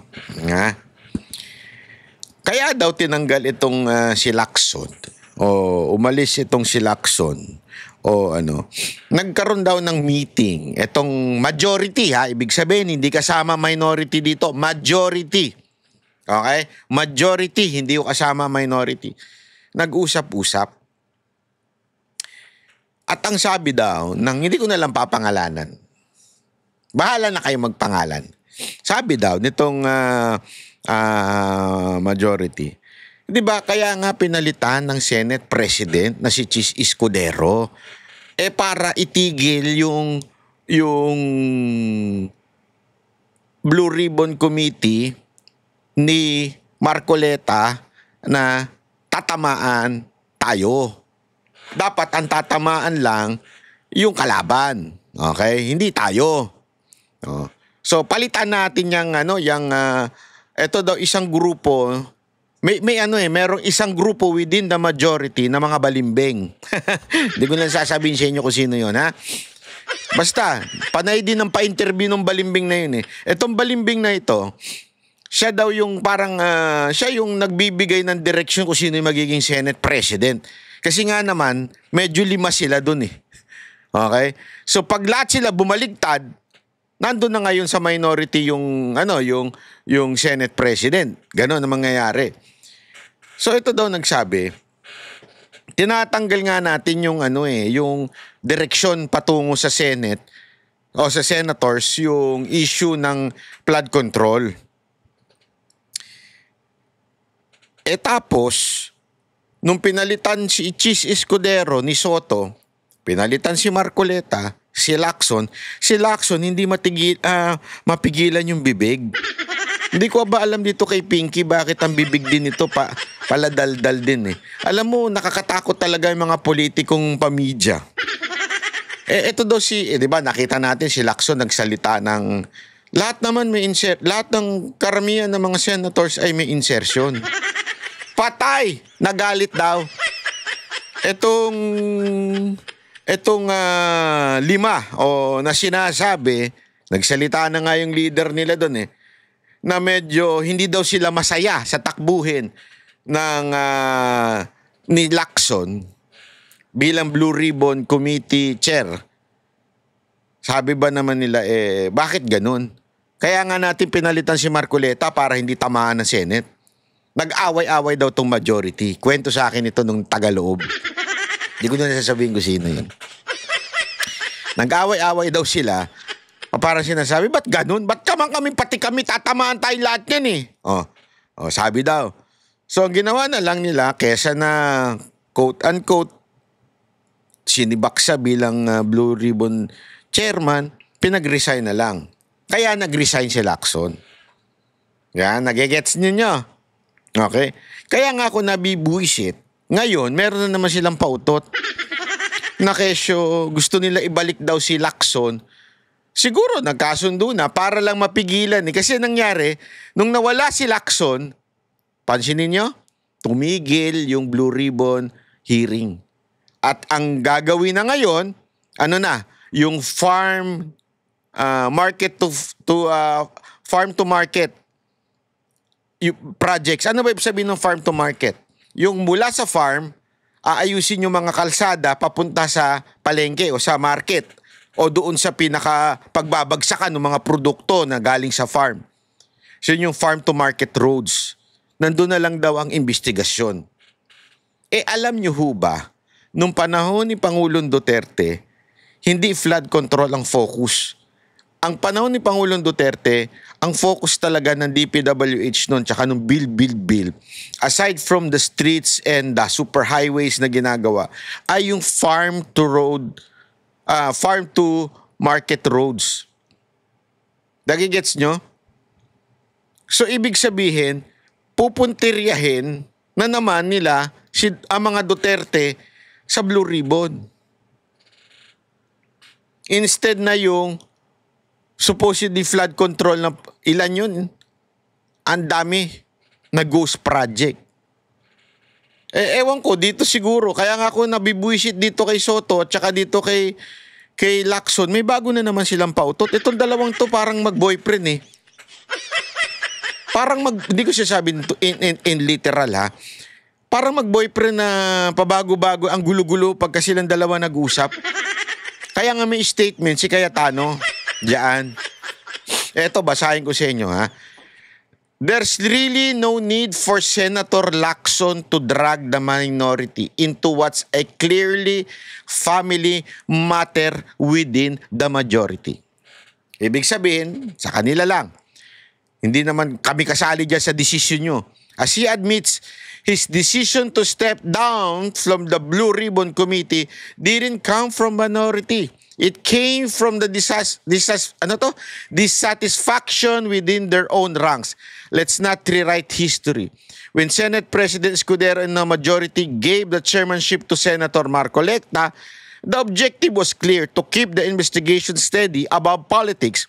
Kaya daw tinanggal itong si Lacson. Umalis itong si Lacson. Nagkaroon daw ng meeting. Itong majority ibig sabihin hindi kasama minority dito. Majority. Okay? Majority, hindi ko kasama minority. Nag-usap-usap. At ang sabi daw, hindi ko na lang papangalanan. Bahala na kayo magpangalan. Sabi daw nitong majority, di ba kaya nga pinalitan ng Senate President na si Chis Escudero para itigil yung Blue Ribbon Committee ni Marcoleta na tatamaan tayo. Dapat ang tatamaan lang yung kalaban. Okay? Hindi tayo. So palitan natin ito daw isang grupo. Merong isang grupo within the majority na mga balimbing. Hindi ko lang sasabihin sa inyo kung sino yun, Basta, panay din ng pa-interview ng balimbing na yun Itong balimbing na ito, siya daw yung parang, siya yung nagbibigay ng direction kung sino yung magiging Senate President. Kasi nga naman, medyo 5 sila dun Okay? So pag lahat sila bumaligtad, nandun na ngayon sa minority yung Senate President. Ganon ang mangyayari. So ito daw nagsabi, tinatanggal nga natin yung yung direksyon patungo sa Senate o sa senators yung issue ng flood control. Tapos nung pinalitan si Chis Escudero ni Soto, pinalitan si Marcoleta, si Lacson hindi mapigilan yung bibig. Hindi ko ba alam dito kay Pinky bakit ang bibig din ito paladaldal din eh. Alam mo, nakakatakot talaga yung mga politikong pamidya. Ito daw di ba nakita natin si Lacson nagsalita ng lahat naman may lahat ng karamihan ng mga senators ay may insertion. Patay! Nagalit daw. Itong 5 na sinasabi, nagsalita na nga yung leader nila doon eh, na medyo hindi daw sila masaya sa takbuhin ng ni Lacson bilang Blue Ribbon Committee Chair. Sabi ba naman nila, bakit ganun? Kaya nga natin pinalitan si Marcoleta para hindi tamaan ng Senate. Nag-away-away daw tong majority. Kwento sa akin ito nung Tagaloob. Hindi ko na sasabihin ko sino yun. Nag-away-away daw sila. Parang sinasabi, ba't ganun? Ba't pati kami, tatamaan tayo lahat yan eh. Sabi daw. So, ang ginawa na lang nila, kesa na quote-unquote, sinibaksa bilang Blue Ribbon Chairman, pinag-resign na lang. Kaya nag-resign si Lacson. Yan, nagigets ninyo. Okay? Kaya nga ako nabibuisit, ngayon, meron na naman silang pautot. Na kesyo, gusto nila ibalik daw si Lacson. Siguro nagkasundo na para lang mapigilan eh. Kasi nangyari, nung nawala si Lacson, pansinin nyo, tumigil yung Blue Ribbon hearing. At ang gagawin na ngayon, yung farm market to farm to market projects. Ano ba ibig sabihin ng farm to market? Yung mula sa farm, aayusin yung mga kalsada papunta sa palengke o sa market o doon sa pagbabagsakan ng mga produkto na galing sa farm. So yung farm to market roads. Nandun na lang daw ang investigasyon. Alam nyo ho ba, nung panahon ni Pangulong Duterte, hindi flood control ang focus. Ang panahon ni Pangulong Duterte, ang focus talaga ng DPWH noon tsaka nung bill, aside from the streets and the superhighways na ginagawa, ay yung farm to market roads. Nagigets nyo? So, ibig sabihin, pupuntiryahin na naman nila ang mga Duterte sa Blue Ribbon. Instead na yung supposedly flood control na ilan yun? Ang dami na ghost project. Ewan ko, dito siguro. Kaya nga ako nabibuisit dito kay Soto at saka dito kay Lacson. May bago na naman silang pautot. Itong dalawang to parang mag-boyfriend eh. Parang hindi ko sasabihin in literal ha. Parang mag-boyfriend na pabago-bago, ang gulo-gulo pagka silang dalawa nag-usap. Kaya nga may statement si Cayetano. Diyan. Eto, basahin ko sa inyo ha. There's really no need for Senator Lacson to drag the minority into what's a clearly family matter within the majority. Ibig sabihin, sa kanila lang. Hindi naman kami kasali dyan sa desisyon nyo. As he admits, his decision to step down from the Blue Ribbon Committee didn't come from minority. It came from the dissatisfaction within their own ranks. Let's not rewrite history. When Senate President Escudero and the majority gave the chairmanship to Senator Marcoleta, the objective was clear: to keep the investigation steady above politics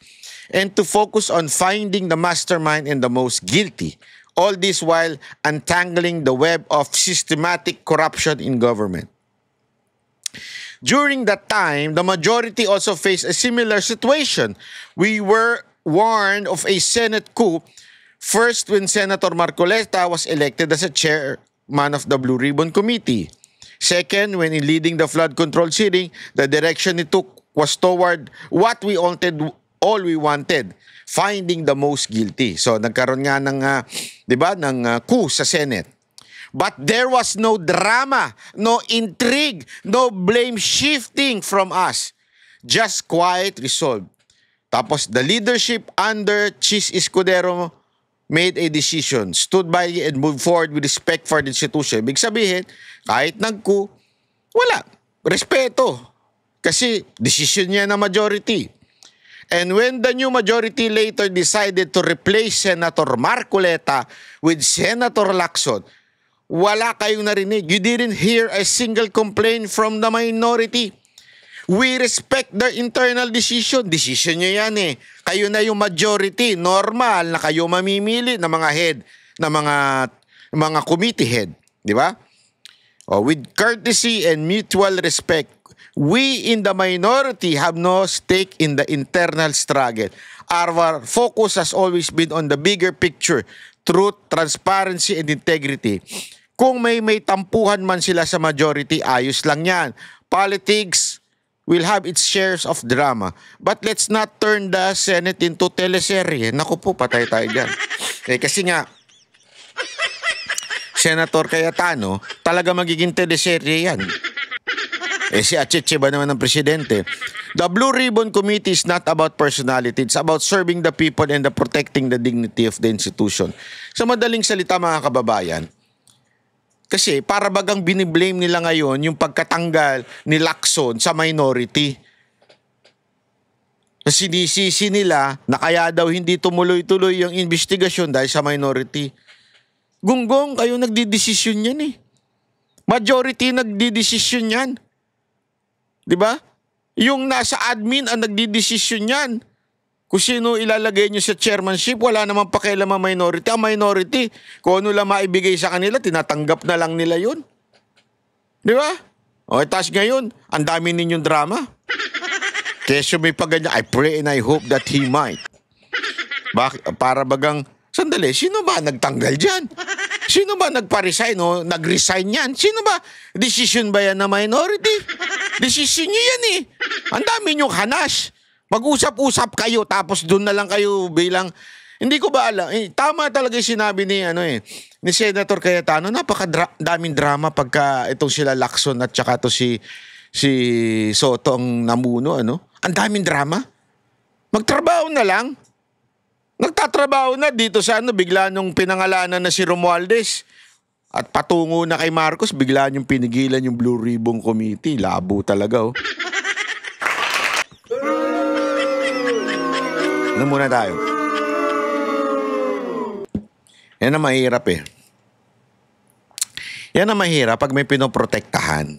and to focus on finding the mastermind and the most guilty. All this while untangling the web of systematic corruption in government. During that time, the majority also faced a similar situation. We were warned of a Senate coup, first when Senator Marcoleta was elected as a chairman of the Blue Ribbon Committee. Second, when in leading the flood control hearing, the direction he took was toward what we all we wanted, finding the most guilty. So nagkaroon nga ng coup sa Senate. But there was no drama, no intrigue, no blame shifting from us. Just quiet resolve. Tapos the leadership under Chis Escudero made a decision, stood by and moved forward with respect for the institution. Ibig sabihin, kahit nag-coup, wala. Respeto. Kasi decision niya na majority. And when the new majority later decided to replace Senator Marcoleta with Senator Lacson, wala kayong narinig. You didn't hear a single complaint from the minority. We respect their internal decision. Decision nyo yan eh. Kayo na yung majority. Normal na kayo mamimili ng mga head, ng mga committee head. Di ba? With courtesy and mutual respect, we in the minority have no stake in the internal struggle. Our focus has always been on the bigger picture, truth, transparency, and integrity. Kung may tampuhan man sila sa majority, ayos lang yan. Politics will have its shares of drama. But let's not turn the Senate into teleserye. Naku po, patay tayo dyan. Kasi nga, Senator Cayetano, talaga magiging teleserye yan. Si Acheche ba naman ng presidente? The Blue Ribbon Committee is not about personality. It's about serving the people and protecting the dignity of the institution. Sa madaling salita mga kababayan, kasi para bagang biniblame nila ngayon yung pagkatanggal ni Lacson sa minority. Sinisisi nila na kaya daw hindi tumuloy-tuloy yung investigasyon dahil sa minority. Gunggong, kayo nagdidesisyon yan eh. Majority nagdidesisyon yan. Diba? Yung nasa admin ang nagdidesisyon yan. Kung sino ilalagay nyo sa chairmanship, wala namang pakialam ang minority. Ang minority, kung ano lang maibigay sa kanila, tinatanggap na lang nila yun. Diba? Tapos ngayon, ang dami ninyong drama. Kesyo may paganyan, I pray and I hope that he might. Para bagang, sandali, sino ba nagtanggal dyan? Sino ba nagpa-resign o nag-resign yan? Sino ba? Decision ba yan na minority? Decision nyo yan eh. Ang dami nyong hanas. Mag-usap-usap kayo tapos doon na lang kayo bilang... Hindi ko ba alam. Tama talaga yung sinabi ni Senator Cayetano. Napakadaming drama pagka itong sila Lacson at saka to si Soto ang namuno. Ang daming drama. Magtrabaho na lang. Nagtatrabaho na dito sa bigla nung pinangalanan na si Romualdez at patungo na kay Marcos, bigla niyong pinigilan yung Blue Ribbon Committee. Labo talaga Ano muna tayo? Yan ang mahirap eh. Yan ang mahirap pag may pinoprotektahan.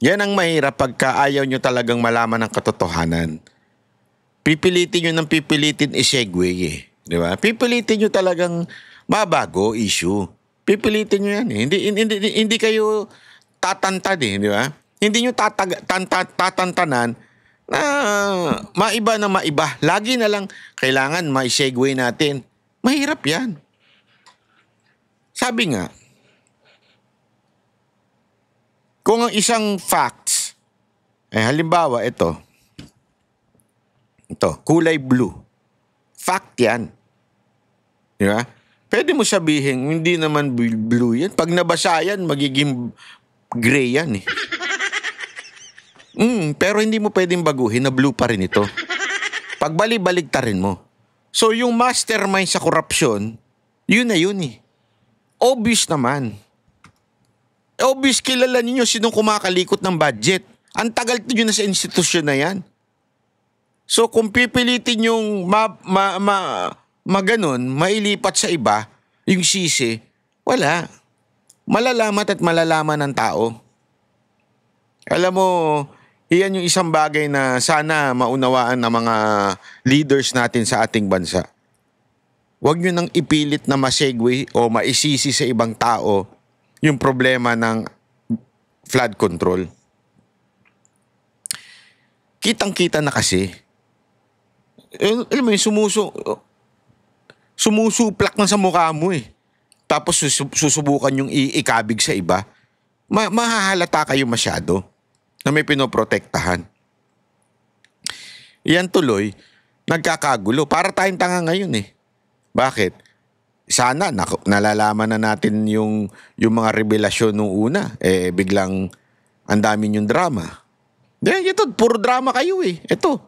Yan ang mahirap pagka ayaw nyo talagang malaman ang katotohanan. Pipilitin nyo ng pipilitin i-segue eh. Di ba? Pipilitin nyo talagang mabago issue. Pipilitin nyo yan eh. Hindi kayo tatantad eh. Di ba? Hindi nyo tatantanan na maiba na maiba. Lagi na lang kailangan ma-segue natin. Mahirap yan. Sabi nga, kung ang isang facts, halimbawa ito, kulay blue. Fact yan. Di ba? Pwede mo sabihin, hindi naman blue yan. Pag nabasa yan, magiging gray yan eh. Pero hindi mo pwedeng baguhin na blue pa rin ito. Pagbali-baligtarin mo. So yung mastermind sa korupsyon, yun na yun eh. Obvious naman. Obvious kilala ninyo sinong kumakalikot ng budget. Ang tagal nyo na sa institusyon na yan. So kung pipilitin yung maganon, mailipat sa iba, yung sisi, wala. Malalaman at malalaman ng tao. Alam mo, iyan yung isang bagay na sana maunawaan ng mga leaders natin sa ating bansa. Huwag nyo nang ipilit na masegue o maisisi sa ibang tao yung problema ng flood control. Kitang-kita na kasi. Alam mo yung sumusuplak na sa mukha mo eh. Tapos susubukan yung ikabig sa iba. Mahahalata kayo masyado na may pinoprotektahan. Yan tuloy, nagkakagulo. Para tayong tanga ngayon eh. Bakit? Sana nalalaman na natin yung mga revelasyon nung una. Biglang ang dami yung drama. Ito, puro drama kayo eh. Ito.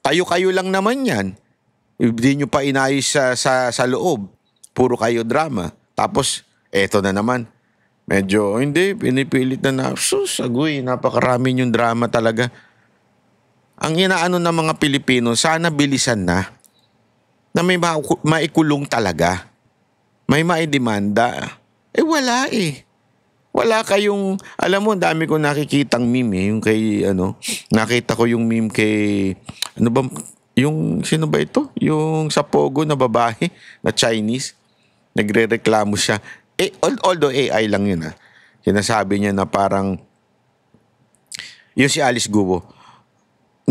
Kayo lang naman yan. Hindi nyo pa inayos sa loob. Puro kayo drama. Tapos, eto na naman. Medyo, hindi, pinipilit na sus, agoy, napakarami yung drama talaga. ang inaano ng mga Pilipino, sana bilisan na may maikulong talaga. May maidemanda. Wala eh. Wala kayong, alam mo, dami ko nakikitang meme yung kay, nakita ko yung meme kay, sino ba ito? Yung sa Pogo na babae, na Chinese, nagre-reklamo siya. Although AI lang yun Sinasabi niya na parang, yung si Alice Guo,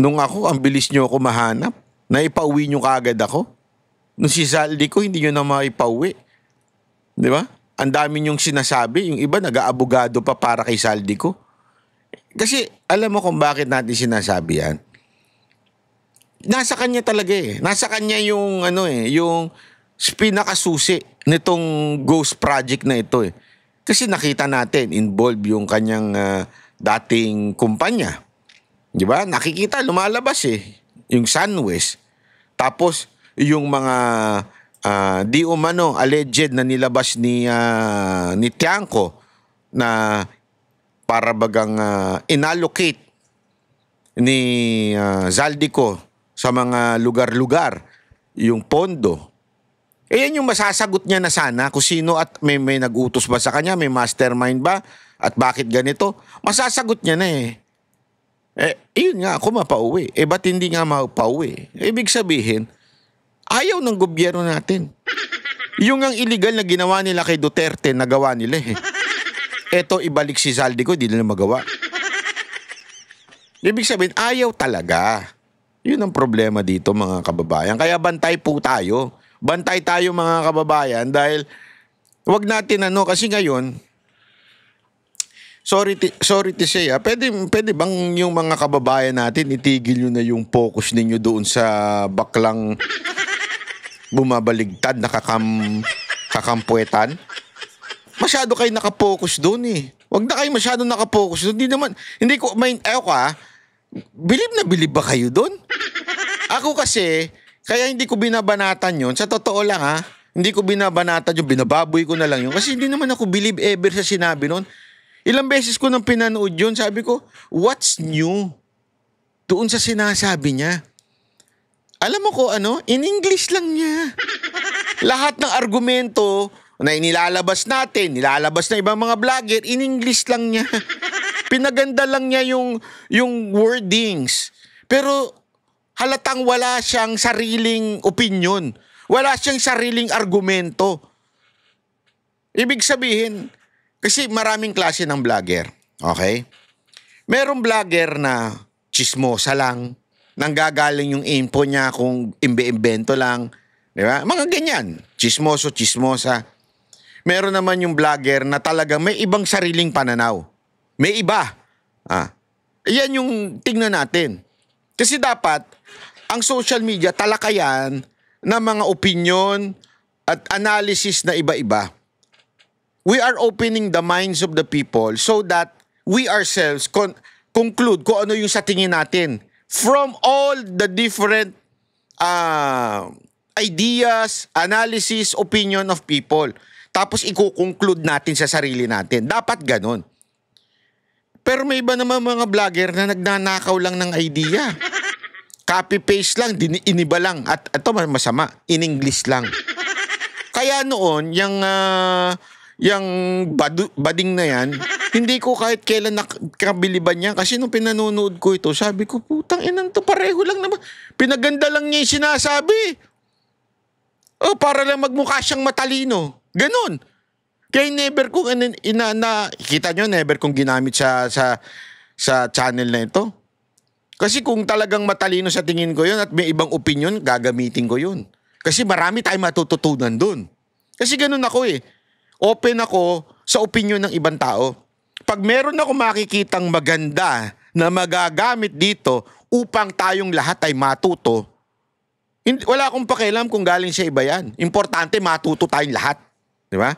nung ako, ang bilis nyo ako mahanap, naipauwi nyo kaagad ako. Nung si Zaldi ko, hindi nyo na maipauwi. Di ba? Ang dami niyong sinasabi, yung iba nag-aabogado pa para kay Saldi ko. Kasi alam mo kung bakit natin sinasabi yan. Nasa kanya talaga Nasa kanya yung yung pinakasusi nitong ghost project na ito Kasi nakita natin involved yung kanyang dating kumpanya. 'Di ba? Nakikita lumalabas yung Sunwest. Tapos yung mga di umano alleged na nilabas ni Tiangco na para bagang inallocate ni Zaldico sa mga lugar-lugar yung pondo. Yan yung masasagot niya na sana kung sino at may nag-utos ba sa kanya, may mastermind ba at bakit ganito. Masasagot niya na yun nga ako mapauwi. Ba't hindi nga mapauwi? Ibig sabihin, ayaw ng gobyerno natin. Yung ang illegal na ginawa nila kay Duterte, nagawa nila Eto, ibalik si Zaldico, di nila magawa. Ibig sabihin, ayaw talaga. Yun ang problema dito, mga kababayan. Kaya bantay po tayo. Bantay tayo, mga kababayan, dahil wag natin kasi ngayon, sorry to say, pwede bang yung mga kababayan natin, itigil nyo na yung focus ninyo doon sa baklang bumabaligtad na kakampuetan? Masyado kayo nakapokus doon Huwag na kayo masyado nakapokus doon. Bilib na bilib ba kayo doon? Ako kasi, kaya hindi ko binabanatan yun. Sa totoo lang hindi ko binabanatan yun. Binababoy ko na lang yun. Kasi hindi naman ako believe ever sa sinabi nun. Ilang beses ko nang pinanood yun. Sabi ko, what's new? Doon sa sinasabi niya. Alam mo ko in English lang niya. Lahat ng argumento na inilalabas natin, nilalabas na ibang mga vlogger, in English lang niya. Pinaganda lang niya yung wordings. Pero halatang wala siyang sariling opinion. Wala siyang sariling argumento. Ibig sabihin, kasi maraming klase ng vlogger. Okay? Merong vlogger na chismosa lang, nanggagaling yung info niya kung imbe-imbento lang. Di ba? Mga ganyan. Chismoso, chismosa. Meron naman yung vlogger na talagang may ibang sariling pananaw. May iba. Yan yung tingnan natin. Kasi dapat, ang social media talakayan ng mga opinion at analysis na iba-iba. We are opening the minds of the people so that we ourselves conclude kung ano yung sa tingin natin from all the different ideas, analysis, opinion of people. Tapos i-conclude natin sa sarili natin. Dapat ganon. Pero may iba naman mga vlogger na nagnanakaw lang ng idea. Copy-paste lang, iniba lang. At ito masama, in English lang. Kaya noon, yung bading na yan, hindi ko kahit kailan nakabiliban niya. Kasi nung pinanonood ko ito, sabi ko, putang inan to, pareho lang naman. Pinaganda lang niya yung sinasabi. Para lang magmukha siyang matalino. Ganon. Kaya never kong kita nyo, never kong ginamit sa channel na ito. Kasi kung talagang matalino sa tingin ko yun at may ibang opinion, gagamitin ko yun. Kasi marami tayong matututunan dun. Kasi ganun ako Open ako sa opinion ng ibang tao. Pag meron ako makikitang maganda na magagamit dito upang tayong lahat ay matuto, wala akong pakialam kung galing sa iba yan. Importante matuto tayong lahat. Di ba?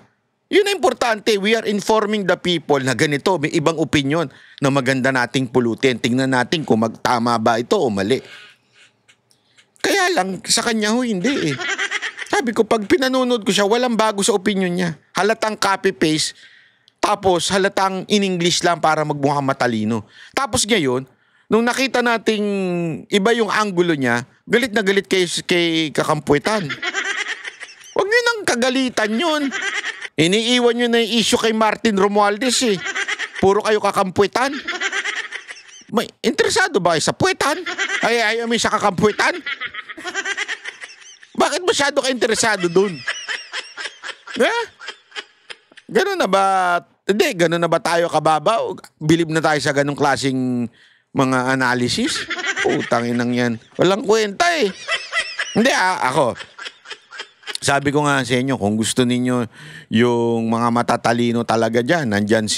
Yun ang importante. We are informing the people na ganito, may ibang opinion na maganda nating pulutin. Tingnan natin kung magtama ba ito o mali. Kaya lang, sa kanya hindi Sabi ko, pag pinanonood ko siya, walang bago sa opinion niya. Halatang copy-paste, tapos halatang in English lang para magmukhang matalino. Tapos ngayon, nung nakita nating iba yung anggulo niya, galit na galit kay Kakampuetan. Huwag nyo nang kagalitan yun. Iniiwan nyo na yung issue kay Martin Romualdez eh. Puro kayo Kakampuetan. May interesado ba kayo sa puwetan? Ay, may sa Kakampuetan? Bakit masyado ka interesado dun? Ganun na ba? Hindi, ganun na ba tayo kababaw? Bilib na tayo sa ganung klaseng mga analysis? Putang inang yan. Walang kwenta eh. Hindi ako. Sabi ko nga sa inyo, kung gusto ninyo yung mga matatalino talaga dyan, nandyan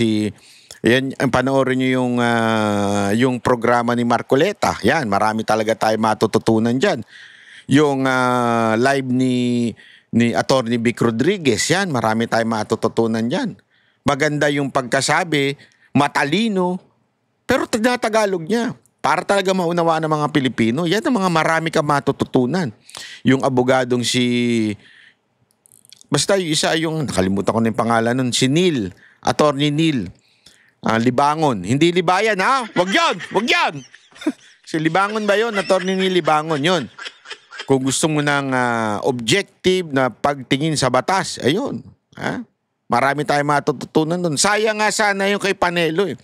yan, panoorin nyo yung programa ni Marcoleta. Yan, marami talaga tayo matututunan dyan. Yung live ni Atty. Vic Rodriguez, yan, marami tayong matututunan dyan. Maganda yung pagkasabi, matalino, pero Tagalog niya. Para talaga maunawaan ng mga Pilipino, yan ang mga marami ka matututunan. Yung abogadong basta yung isa, nakalimutan ko na yung pangalan nun, si Neil, Atty. Neil Libangon. Hindi Libayan, ha? Wag yan! Si Libangon ba yun? Atty. Neil Libangon, yun. Kung gusto mo ng objective na pagtingin sa batas, ayun. Ha? Marami tayong matututunan doon. Sayang nga sana yung kay Panelo eh.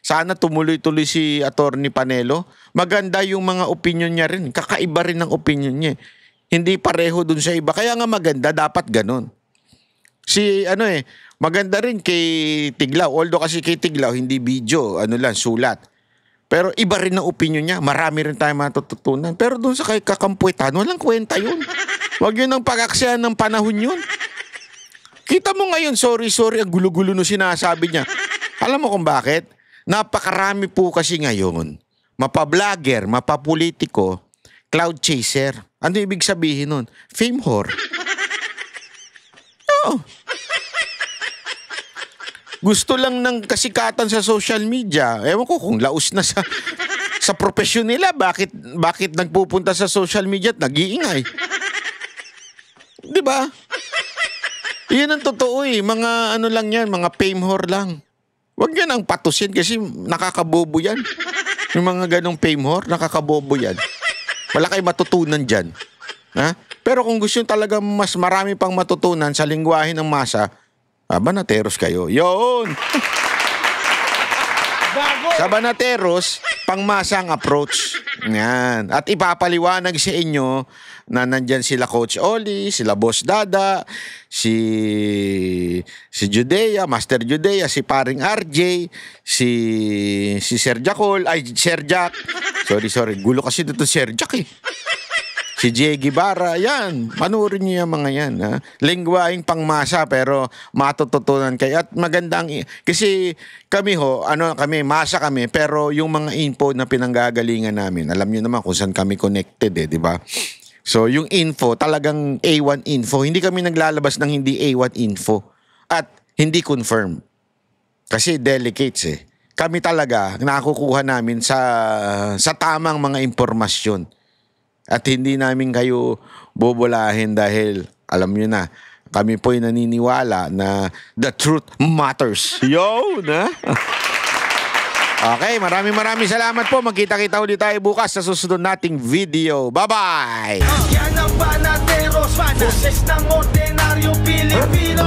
Sana tumuloy-tuloy si Atty. Panelo. Maganda yung mga opinion niya rin. Kakaiba rin ang opinion niya. Hindi pareho dun sa iba. Kaya nga maganda, dapat ganun. Maganda rin kay Tiglaw. Although kasi kay Tiglaw, hindi video, sulat. Pero iba rin ang opinion niya. Marami rin tayong matututunan. Pero dun sa kay Kakampuetan, walang kwenta yun. Huwag yun ang pag-aksaya ng panahon yun. Kita mo ngayon, sorry, ang gulo-gulo no sinasabi niya. Alam mo kung bakit? Napakarami po kasi ngayon, mapa-vlogger, mapa-politiko, cloud chaser. Ano ibig sabihin nun? Fame whore. Oo. Gusto lang ng kasikatan sa social media. Ewan ko kung laos na sa profesyon nila. Bakit nagpupunta sa social media at nag-iingay? Diba? Yan ang totoo eh. Mga lang yan, mga fame whore lang. Huwag yan ang patusin kasi nakakabobo yan. Yung mga ganong fame whore, nakakabobo yan. Wala kayo matutunan dyan. Ha? Pero kung gusto nyo talaga mas marami pang matutunan sa lingwahe ng masa, Banateros kayo. Yun! Sa Banateros, pangmasang approach. Yan. At ipapaliwanag sa inyo na nandyan sila Coach Oli, sila Boss Dada, si Judea, Master Judea, si Paring RJ, si Sir Jackol, Sir Jack. Sorry. Gulo kasi dito Sir Jack eh. Si Jay Guevara, yan. Panurin niyo yung mga yan. Ha? Lingwaing pangmasa pero matututunan kayo. At magandang, kasi kami masa kami, pero yung mga info na pinanggagalingan namin, alam niyo naman kung saan kami connected di ba? So yung info, talagang A1 info. Hindi kami naglalabas ng hindi A1 info. At hindi confirm. Kasi delicates Kami talaga, nakukuha namin sa tamang mga impormasyon. At hindi namin kayo bobolahin dahil, alam nyo na, kami po'y naniniwala na the truth matters. Okay, maraming salamat po. Magkita-kita ulit tayo bukas sa susunod nating video. Bye-bye! Yan ang Banateros, boses ng ordinaryo Pilipino.